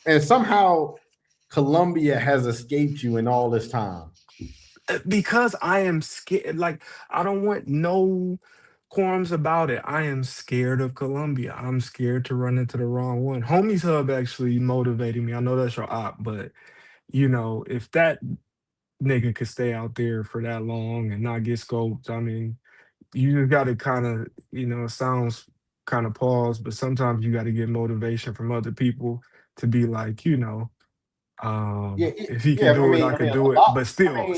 And somehow Colombia has escaped you in all this time. Because I am scared. Like I don't want no qualms about it. I am scared of Colombia. I'm scared to run into the wrong one. Homies Hub actually motivated me. I know that's your op, but if that nigga could stay out there for that long and not get scoped, I mean, you just got to kind of, it sounds kind of pause, but sometimes you got to get motivation from other people to be like, Yeah, if he can yeah. do it, I could do A it. lot. But I mean,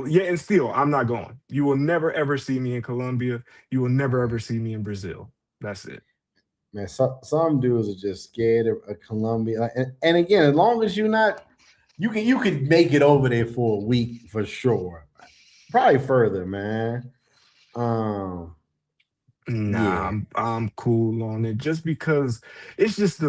yeah, and still, I'm not going. You will never ever see me in Colombia. You will never ever see me in Brazil. That's it. man, some dudes are just scared of Colombia. And again, as long as you're not, you could make it over there for a week for sure. Probably further, man. Um, Nah, yeah. I'm cool on it just because it's just I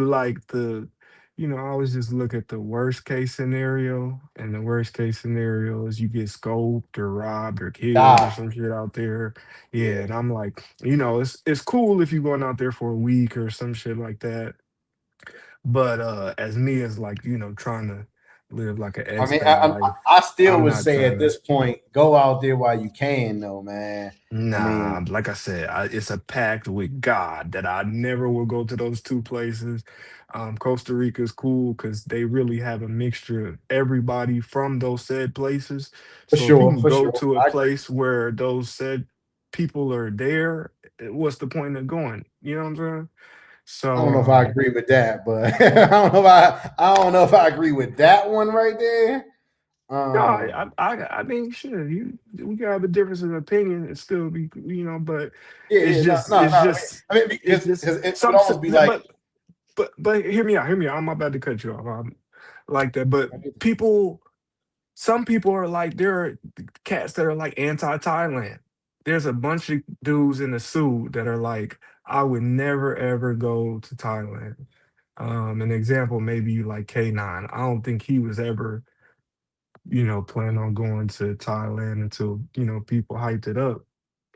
always just look at the worst case scenario, and the worst case scenario is you get scoped or robbed or killed or Die. some shit out there. Yeah, Yeah. and I'm like, it's cool if you're going out there for a week or some shit like that. But as me as like, trying to live like an I mean, expat life, I still I'm would not say trying at to. this point, go out there while you can, though, man. I Nah, mean, like I said, it's a pact with God that I never will go to those two places. Costa Rica is cool because they really have a mixture of everybody from those said places. So if you can for go sure. to a I agree. place where those said people are there, what's the point of going? You know what I'm saying? I So don't know if I agree with that, but I don't know if I agree with that one right there. no, Um, I mean, sure, we can have a difference in opinion and still be, but yeah, it's yeah, no, just, no, no. it's just, it's just Because it would some, almost be like, but hear me out, hear me out. I'm about to cut you off. I'm like that, but people, some people are like, there are cats that are like anti-Thailand. There's a bunch of dudes in the suit that are like, I would never ever go to Thailand. An example, maybe you like K9. I don't think he was ever plan on going to Thailand until, people hyped it up.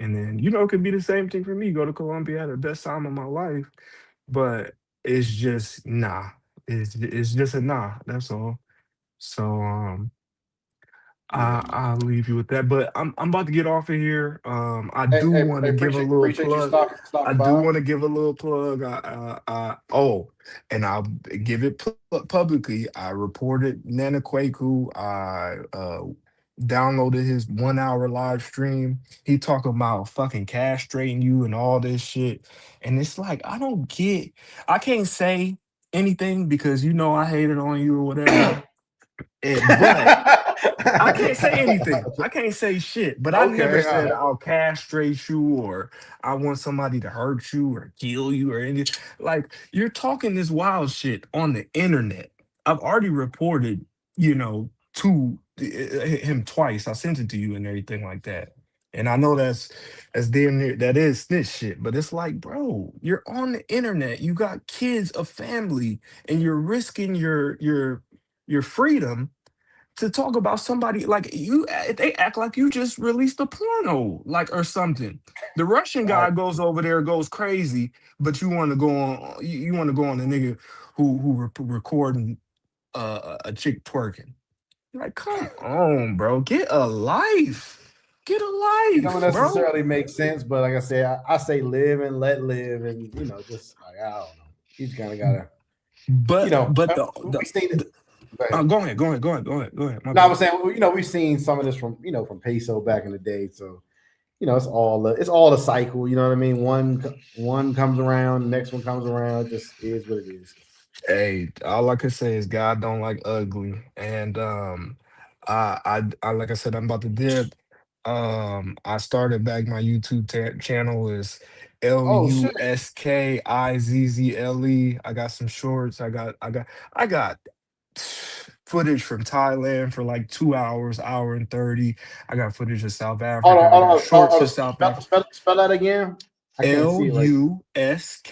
And then, it could be the same thing for me. Go to Colombia, had the best time of my life, but it's just nah. It's just a nah. That's all. So yeah, I'll leave you with that. But I'm about to get off of here. I hey, do hey, want hey, to give a little appreciate you plug. I stopping do by. want to give a little plug. And I'll give it publicly. I reported Nana Kwaku. I downloaded his 1 hour live stream. He talking about fucking castrating you and all this shit. And it's like I don't get. I can't say anything because you know I hated on you or whatever. But I can't say anything. I can't say shit. But I never Okay, all said right. I'll castrate you or I want somebody to hurt you or kill you or anything. Like you're talking this wild shit on the internet. I've already reported, to him twice. I sent it to you and everything like that. And I know that's damn near that is snitch shit. But it's like, bro, you're on the internet. You got kids, a family, and you're risking your freedom to talk about somebody like you. They act like you just released a porno like or something. The Russian All right. guy goes over there, goes crazy, but you want to go on, you want to go on a nigga who recording a chick twerking. Like, come on, bro, get a life, get a It don't life, bro. necessarily make sense, but like I said, I say live and let live, and just like I don't know. He's kind of gotta, But we seen it. the Go ahead. go ahead, my No, I bad. was saying, we've seen some of this from from Peso back in the day. So it's all a cycle. You know what I mean? One comes around, the next one comes around. It just is what it is. Hey, all I can say is God don't like ugly, and I like I said, I'm about to dip. I started back my YouTube channel is Oh shit! Luskizzle. I got some shorts. I got footage from Thailand for like 2 hours, hour and 30. I got footage of South Hold Africa. on, I got hold on, shorts of South spell, Africa. spell that again. I can't see it right.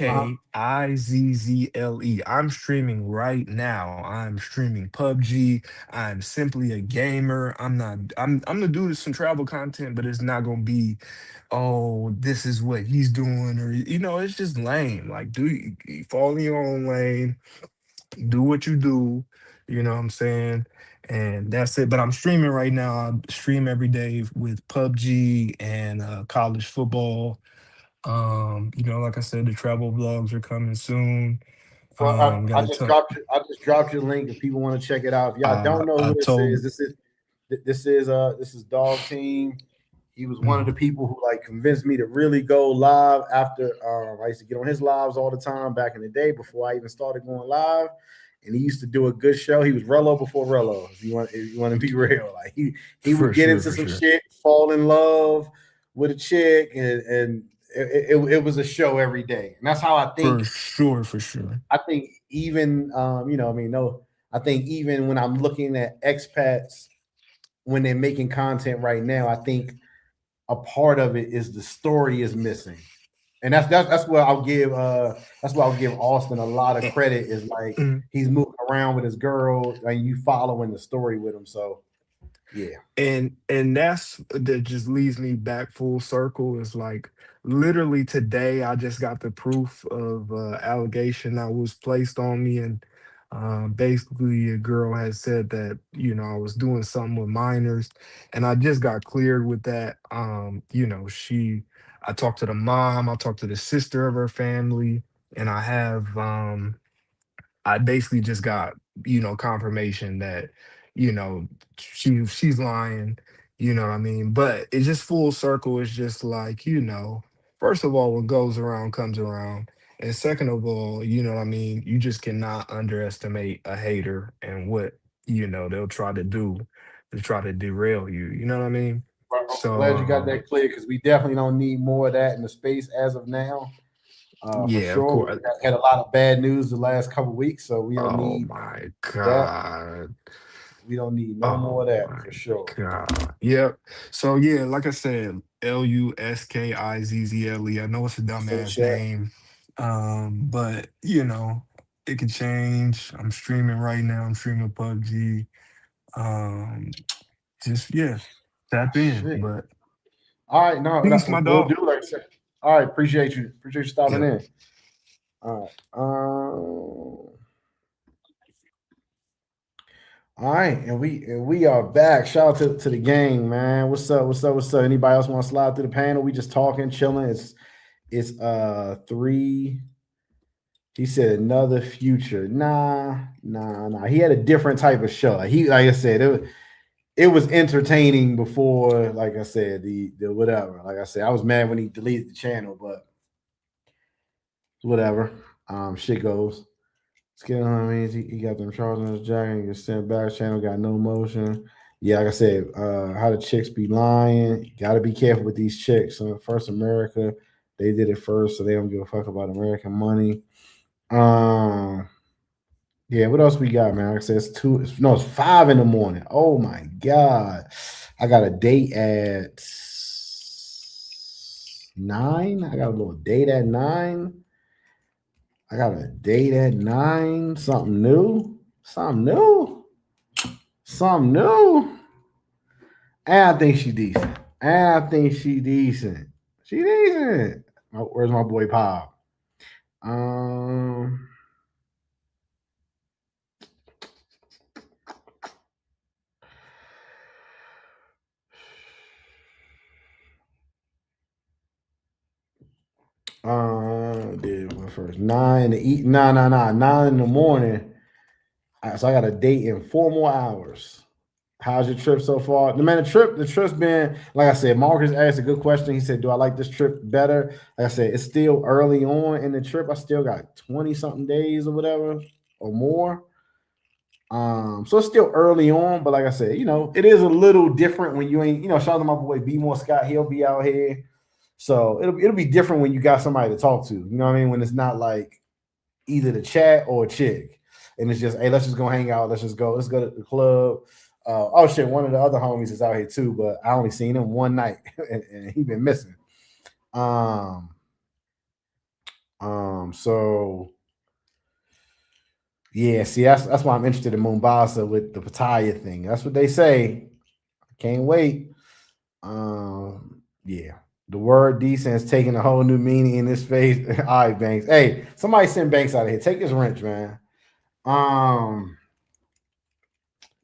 Uh-huh. Luskizzle. I'm streaming right now. I'm streaming PUBG. I'm simply a gamer. I'm not. I'm gonna do some travel content, but it's not gonna be. Oh, this is what he's doing, or it's just lame. Like, fall in your own lane, do what you do. You know what I'm saying? And that's it. But I'm streaming right now. I stream every day with PUBG and college football. Like I said, the travel vlogs are coming soon. Well, I Got a just ton. dropped I just dropped your link if people want to check it out. If y'all don't know I who this told. is, this is Dog Team. He was one of the Mhm. people who like convinced me to really go live after I used to get on his lives all the time back in the day before I even started going live. And he used to do a good show. He was Rello before Rello. If you want to be real, like he would For get sure, into for some sure, shit, fall in love with a chick, and it was a show every day. And that's how I for think sure, for sure. I think even I mean, no, I think even when I'm looking at expats when they're making content right now, I think a part of it is the story is missing. And that's where I'll give Austin a lot of Eh, credit, is like mm, he's moving around with his girl and you following the story with him. So yeah. and that just leads me back full circle. Is like literally today I just got the proof of allegation that was placed on me, and basically a girl had said that I was doing something with minors, and I just got cleared with that. I talked to the mom, I talked to the sister of her family, and I basically just got, confirmation that, you know, she's lying, you know what I mean? But it's just full circle. It's just like, first of all, what goes around comes around. And second of all, you know what I mean? You just cannot underestimate a hater and what, they'll try to do to try to derail you. You know what I mean? I'm So glad you got that clear because we definitely don't need more of that in the space as of now. For yeah, of sure. We course. had a lot of bad news the last couple of weeks, so we don't Oh need my that. God. We don't need no more Oh of that my for sure. God. Yep. So yeah, like I said, Luskizzle. I know it's a For dumbass sure. name. But it can change. I'm streaming right now. I'm streaming PUBG. Um, just yeah, tap in. Shit. But All right, no, peace, my we'll dog. do like I said. All right, appreciate you. Appreciate you stopping Yep. in. All right. All right, and we are back. Shout out to the gang, man. What's up? What's up? What's up? Anybody else want to slide through the panel? We just talking, chilling. It's three. He said another future. Nah. He had a different type of show. Like I said, it was entertaining before, like I said, the whatever. Like I said, I was mad when he deleted the channel, but whatever. Shit goes. Skin on means he got them charges on his jacket. He gets sent back. Channel got no motion. Yeah, like I said, how the chicks be lying. Got to be careful with these chicks. First America, they did it first, so they don't give a fuck about American money. Yeah, what else we got, man? Like I said, it's 5 in the morning. Oh my god. I got a date at 9. I got a little date at 9. I got a date at 9. Something new. And I think she decent. She decent. Where's my boy Pop? Did what first? 9 to eat. 9 in the morning. So I got a date in 4 more hours. How's your trip so far? Man, the trip's been, like I said, Marcus asked a good question. He said, do I like this trip better? Like I said, it's still early on in the trip. I still got 20 something days or whatever or more. So it's still early on, but like I said, it is a little different when you ain't, shout out to my boy B More Scott, he'll be out here. So it'll be different when you got somebody to talk to. You know what I mean? When it's not like either the chat or a chick. And it's just, hey, let's just go hang out. Let's go to the club. Oh shit, one of the other homies is out here too, but I only seen him one night and he been missing. So yeah, see, that's why I'm interested in Mombasa with the Pattaya thing. That's what they say. I can't wait. Yeah. The word decent is taking a whole new meaning in this phase. All right, Banks. Hey, somebody send Banks out of here. Take his wrench, man.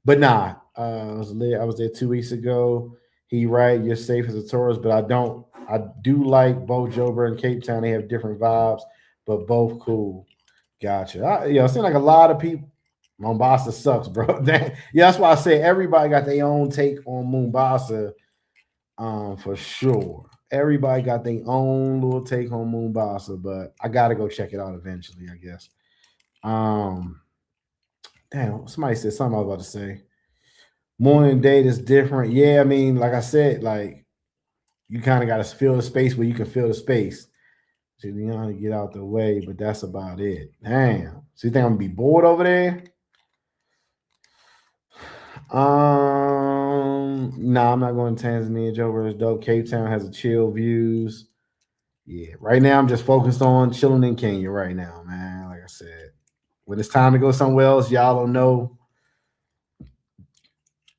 But nah, I was there 2 weeks ago. He right, you're safe as a tourist, but I do like both Joburg and Cape Town. They have different vibes, but both cool. Gotcha. It seems like a lot of people. Mombasa sucks, bro. That's why I say everybody got their own take on Mombasa. For sure. Everybody got their own little take on Mombasa, but I gotta go check it out eventually, I guess. Damn, somebody said something I was about to say. Morning date is different. Yeah, I mean, like I said, like you kind of got to fill the space where you can fill the space. So you know to get out the way, but that's about it. Damn. So you think I'm gonna be bored over there? I'm not going to Tanzania. Joburg is dope. Cape Town has a chill views. Yeah, right now I'm just focused on chilling in Kenya right now, man. Like I said, when it's time to go somewhere else, y'all don't know.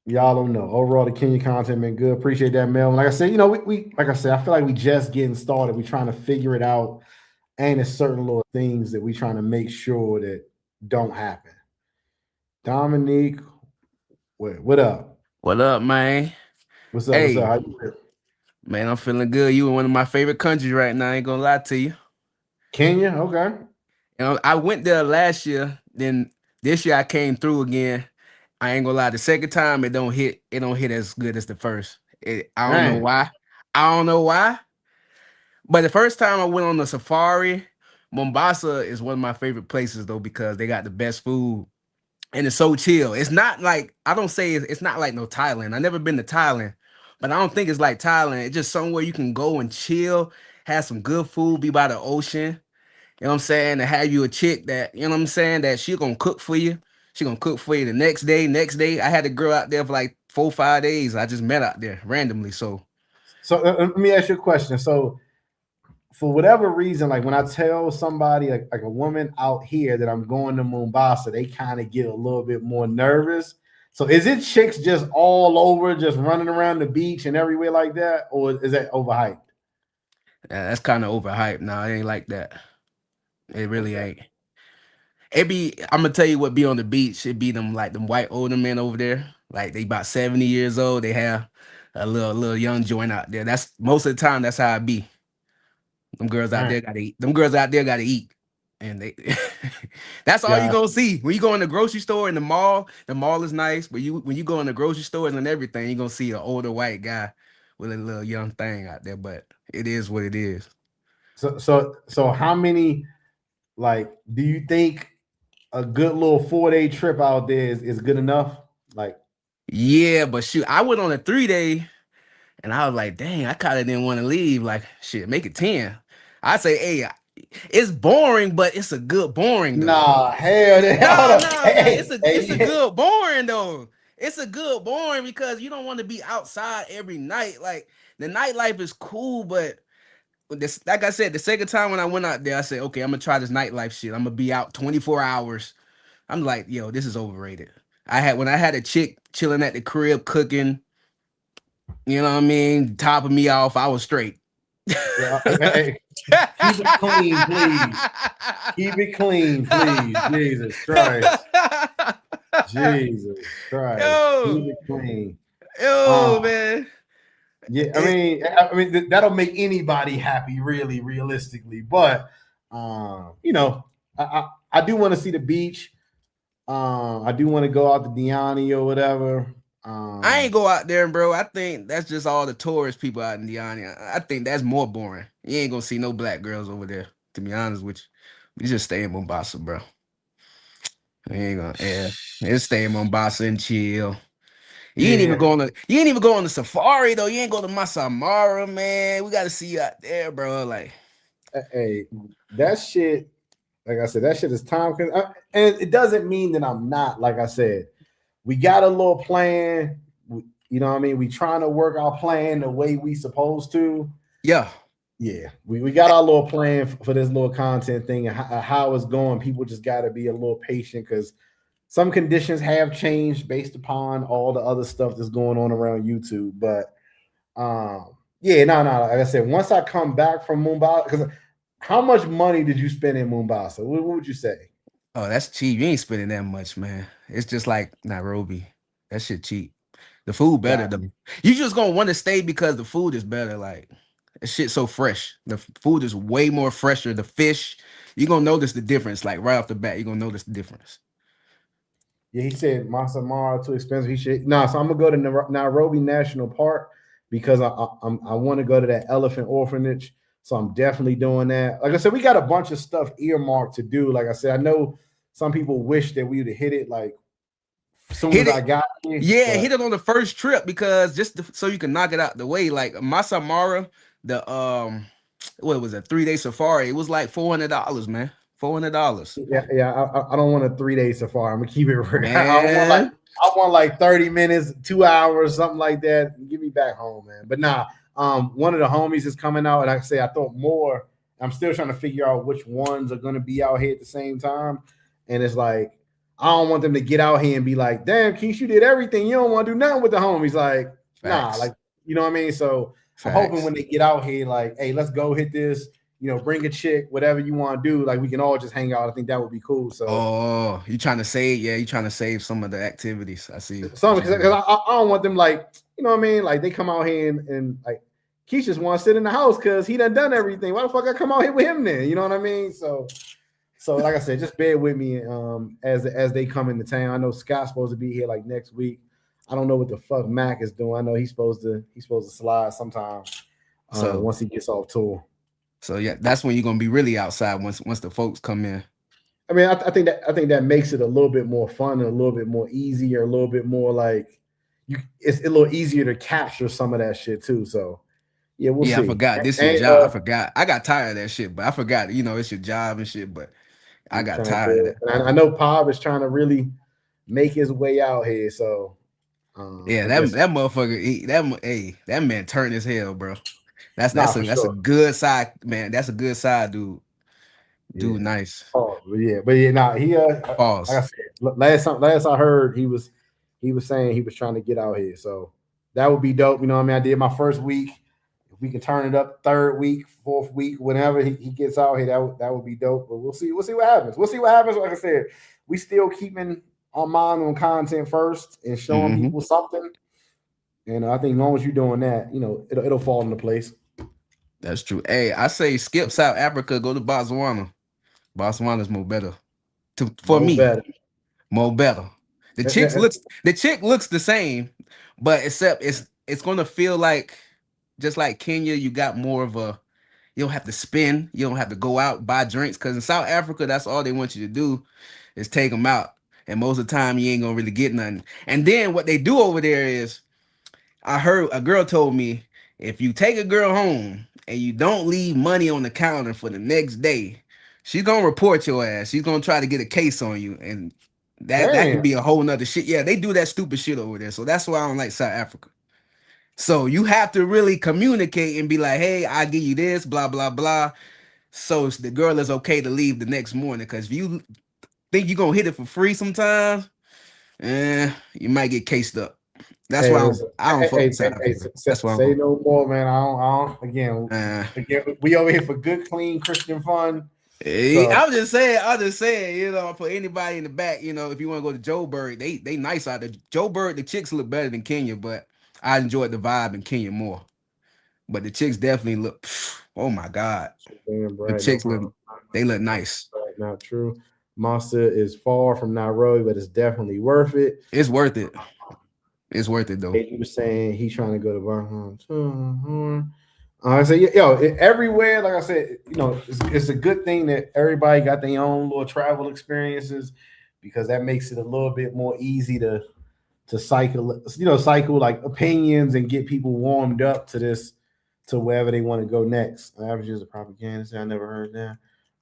Overall, the Kenya content been good. Appreciate that, Mel. And like I said, we like I said, I feel like we just getting started. We trying to figure it out, and there's certain little things that we trying to make sure that don't happen. Dominique, what up? What up, man? What's up? Hey, What's up? How you feel? man, I'm feeling good. You in one of my favorite countries right now. I ain't gonna lie to you. Kenya, okay. I went there last year. Then this year I came through again. I ain't gonna lie. The second time it don't hit as good as the first. I don't know why. But the first time I went on the safari, Mombasa is one of my favorite places though because they got the best food and it's so chill. It's not like it's not like no Thailand. I never been to Thailand, but I don't think it's like Thailand. It's just somewhere you can go and chill, have some good food, be by the ocean. You know what I'm saying? To have you a chick that, you know what I'm saying, that she gonna cook for you. She gonna cook for you the next day. I had a girl out there for like 4-5 days. I just met out there randomly. So let me ask you a question. So for whatever reason, like when I tell somebody like a woman out here that I'm going to Mombasa, they kind of get a little bit more nervous. So is it chicks just all over, just running around the beach and everywhere like that, or is that overhyped? that's kind of overhyped. Nah, it ain't like that. It really ain't. I'm gonna tell you what be on the beach. It be them white older men over there. Like they about 70 years old. They have a little young joint out there. That's most of the time that's how it be. Them girls out there gotta eat. And they that's all you gonna see. When you go in the grocery store in the mall is nice, but when you go in the grocery stores and everything, you're gonna see an older white guy with a little young thing out there. But it is what it is. So how many, like, do you think a good little 4-day trip out there is good enough. Like, Yeah, but shoot, I went on a 3-day and I was like, dang, I kind of didn't want to leave. Like, shit, make it 10. I say, hey, it's boring, but it's a good boring though. nah, hell, No, no, no, no. hey, It's a hey, good boring though. It's a good boring because you don't want to be outside every night. Like the nightlife is cool, but this, like I said, the second time when I went out there, I said, okay, I'm gonna try this nightlife shit. I'm gonna be out 24 hours. I'm like, yo, this is overrated. When I had a chick chilling at the crib cooking, you know what I mean, topping me off, I was straight. yeah, hey, keep it clean, please. Keep it clean, please. Jesus Christ. Jesus Christ. Yo, Keep it clean. yo, Um, man. yeah, It- I mean that'll make anybody happy, really, realistically. But you know, I do want to see the beach. I do want to go out to Diani or whatever. I ain't go out there, bro. I think that's just all the tourist people out in Diani. I think that's more boring. You ain't gonna see no black girls over there, to be honest with you. You just stay in Mombasa, bro. You ain't gonna, yeah. Just stay in Mombasa and chill. Yeah, You ain't even go on the safari though. You ain't go to Masai Mara, man. We gotta see you out there, bro. Like, hey, that shit. Like I said, that shit is time and it doesn't mean that I'm not. Like I said, we got a little plan. You know what I mean? We trying to work our plan the way we supposed to. yeah. Yeah, we got our little plan for this little content thing and how it's going. People just got to be a little patient because some conditions have changed based upon all the other stuff that's going on around YouTube. But yeah, no. Like I said, once I come back from Mumbai, because how much money did you spend in Mombasa? What would you say? Oh, that's cheap. You ain't spending that much, man. It's just like Nairobi. That shit cheap. The food better Got though. You just gonna want to stay because the food is better. Like that shit so fresh. The food is way more fresher. The fish, you're gonna notice the difference. Like right off the bat, you're gonna notice the difference. Yeah, he said Masai Mara too expensive. He should so I'm gonna go to Nairobi National Park because I want to go to that elephant orphanage. So I'm definitely doing that. Like I said, we got a bunch of stuff earmarked to do. Like I said, I know some people wish that we would have hit it like as soon Hit as I it, got here. yeah, But hit it on the first trip because so you can knock it out the way. Like Masai Mara, the what was it, 3-day safari? It was like $400, man. $400. yeah, I don't want a 3-day safari. I'm gonna keep it real. Man. I want like 30 minutes, 2 hours, something like that. Get me back home, man. But nah, one of the homies is coming out, and like I say I thought more. I'm still trying to figure out which ones are gonna be out here at the same time. And it's like I don't want them to get out here and be like, damn, Keith, you did everything. You don't want to do nothing with the homies. Like, Facts. nah, like, you know what I mean? So Facts. I'm hoping when they get out here, like, hey, let's go hit this, you know, bring a chick, whatever you want to do. Like, we can all just hang out. I think that would be cool. So, oh, you trying to save? Yeah, you trying to save some of the activities. I see. some because I don't want them like, you know what I mean? Like, they come out here and like, Keith just want to sit in the house because he done everything. Why the fuck I come out here with him then? You know what I mean? So like I said, just bear with me as they come into town. I know Scott's supposed to be here like next week. I don't know what the fuck Mac is doing. I know he's supposed to slide sometime once he gets off tour. So yeah, that's when you're gonna be really outside once the folks come in. I mean, I think that makes it a little bit more fun and a little bit more easier, a little bit more like it's a little easier to capture some of that shit too. So yeah, we'll see. I forgot this is your job. I forgot. I got tired of that shit, but I forgot. You know, it's your job and shit, but I got tired of that. And I know Pob is trying to really make his way out here. So yeah, that motherfucker, that man turned as hell, bro. That's a good side, man. That's a good side, dude. Dude, nice. Oh yeah, but yeah, nah, he pause. Like I said, last I heard, he was saying he was trying to get out here. So that would be dope. You know what I mean? I did my first week. If we can turn it up third week, fourth week, whenever he gets out here, that would be dope. But we'll see what happens. Like I said, we still keeping our mind on content first and showing people something. And I think as long as you're doing that, you know, it'll fall into place. That's true. Hey, I say skip South Africa, go to Botswana. Botswana's more better. More better. The chick looks the same, but except it's gonna feel like just like Kenya, you got more of a, you don't have to spend, you don't have to go out buy drinks, because in South Africa, that's all they want you to do. is take them out. And most of the time, you ain't gonna really get nothing. And then what they do over there is, I heard a girl told me, if you take a girl home and you don't leave money on the counter for the next day, she's gonna report your ass. She's gonna try to get a case on you, and that could Damn. be a whole nother shit. Yeah, they do that stupid shit over there. So that's why I don't like South Africa. So you have to really communicate and be like, hey, I give you this, blah, blah, blah. So the girl is okay to leave the next morning. Because if you think you're gonna hit it for free sometimes, you might get cased up. That's why I don't fuck with South Africa. That's why say no more, man. I don't again, we over here for good, clean Christian fun. So. I'm just saying, you know, for anybody in the back, you know, if you want to go to Joburg, they nice out there. Joburg, the chicks look better than Kenya, but I enjoyed the vibe in Kenya more. But the chicks definitely look, oh my God. The chicks look nice. Not true. Monster is far from Nairobi, but it's definitely worth it. It's worth it. It's worth it though. He was saying he's trying to go to Bahamas. I say, yo, everywhere, like I said, you know, it's a good thing that everybody got their own little travel experiences, because that makes it a little bit more easy to cycle like opinions and get people warmed up to this, to wherever they want to go next. Averages of propaganda. I never heard that.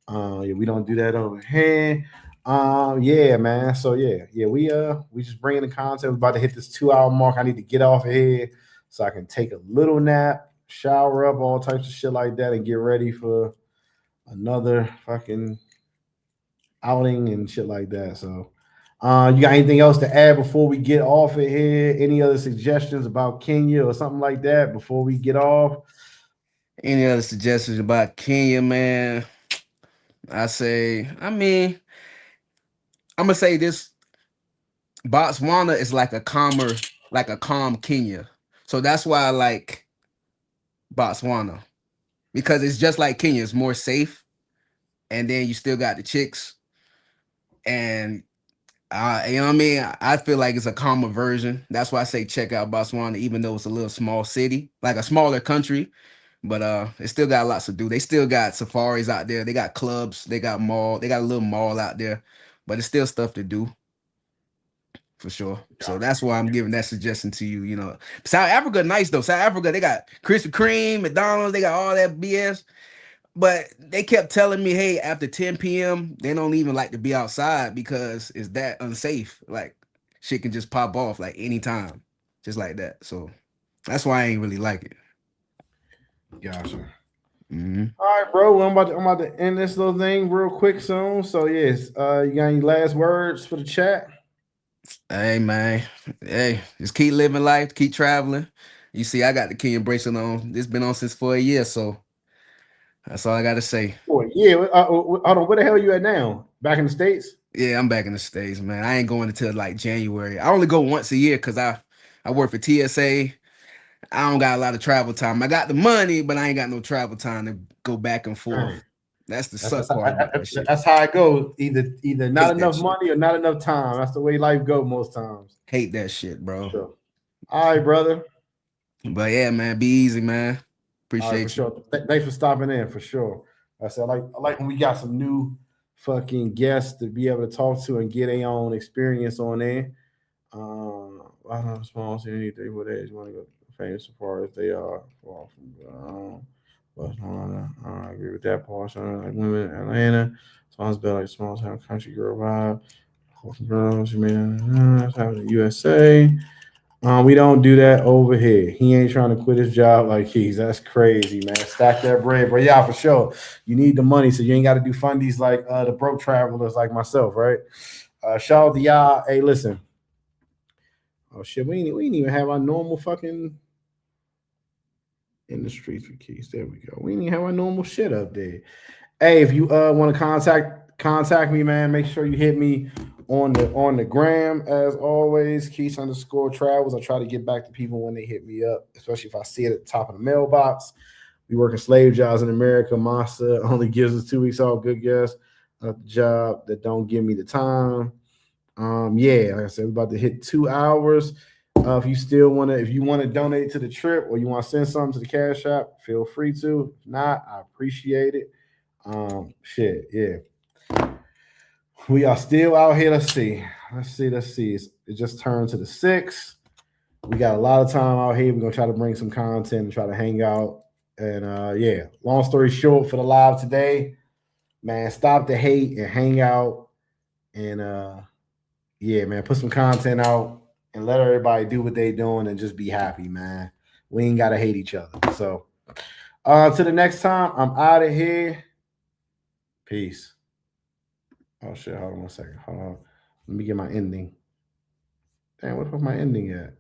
Yeah, we don't do that over here. Yeah, man. So yeah, we just bringing the content. We're about to hit this 2-hour mark. I need to get off of here so I can take a little nap, shower up, all types of shit like that, and get ready for another fucking outing and shit like that. So you got anything else to add before we get off of here? Any other suggestions about Kenya or something like that before we get off? Any other suggestions about Kenya, man? I'm gonna say this. Botswana is like a calm Kenya. So that's why I like Botswana, because it's just like Kenya. It's more safe, and then you still got the chicks, and you know what I mean? I feel like it's a calmer version. That's why I say check out Botswana, even though it's a little small city, like a smaller country, but it still got lots to do. They still got safaris out there. They got clubs. They got mall. They got a little mall out there, but it's still stuff to do. For sure. So that's why I'm giving that suggestion to you. You know, South Africa, nice though. South Africa, they got Krispy Kreme, McDonald's, they got all that BS. But they kept telling me, hey, after 10 p.m., they don't even like to be outside because it's that unsafe. Like shit can just pop off like anytime, just like that. So that's why I ain't really like it. Gotcha. Mm-hmm. All right, bro. Well, I'm about to end this little thing real quick soon. So yes, you got any last words for the chat? Hey man, hey, just keep living life, keep traveling. You see, I got the Kenyan bracelet on. It's been on since for a year, so that's all I gotta say. Oh yeah, hold on. Where the hell are you at now? Back in the States? Yeah, I'm back in the States, man. I ain't going until like January. I only go once a year because I work for TSA. I don't got a lot of travel time. I got the money, but I ain't got no travel time to go back and forth. That's the suck part about that shit. That's how it goes. Either not enough money or not enough time. That's the way life goes most times. Hate that shit, bro. Sure. All right, brother. But yeah, man, be easy, man. Appreciate you. Sure. Thanks for stopping in, for sure. I said I like when we got some new fucking guests to be able to talk to and get their own experience on there. I don't know, small anything what age you want to go famous as far as they are. I agree with that part. Like women in Atlanta, sounds better like small town country girl vibe. Girls, man, that's happening in the USA. We don't do that over here. He ain't trying to quit his job like he's. That's crazy, man. Stack that bread, bro. Yeah, for sure. You need the money, so you ain't got to do fundies like the broke travelers like myself, right? Shout out to y'all. Hey, listen. Oh shit, we ain't even have our normal fucking in the streets with keys. There we go. We ain't even have our normal shit up there. Hey, if you want to contact me, man, make sure you hit me on the gram as always. Keith_travels. I try to get back to people when they hit me up, especially if I see it at the top of the mailbox. We working slave jobs in America. Masa only gives us 2 weeks off. Good guess. A job that don't give me the time. Yeah, like I said, we're about to hit 2 hours. If you want to donate to the trip or you want to send something to the Cash App, feel free to. If not, I appreciate it. Shit, yeah. We are still out here. Let's see. It just turned to the 6th. We got a lot of time out here. We're gonna try to bring some content and try to hang out. And yeah, long story short, for the live today, man, stop the hate and hang out. And yeah, man, put some content out and let everybody do what they doing and just be happy, man. We ain't gotta hate each other. So till the next time, I'm out of here. Peace. Oh shit, hold on 1 second. Hold on. Let me get my ending. Damn, what the fuck my ending at?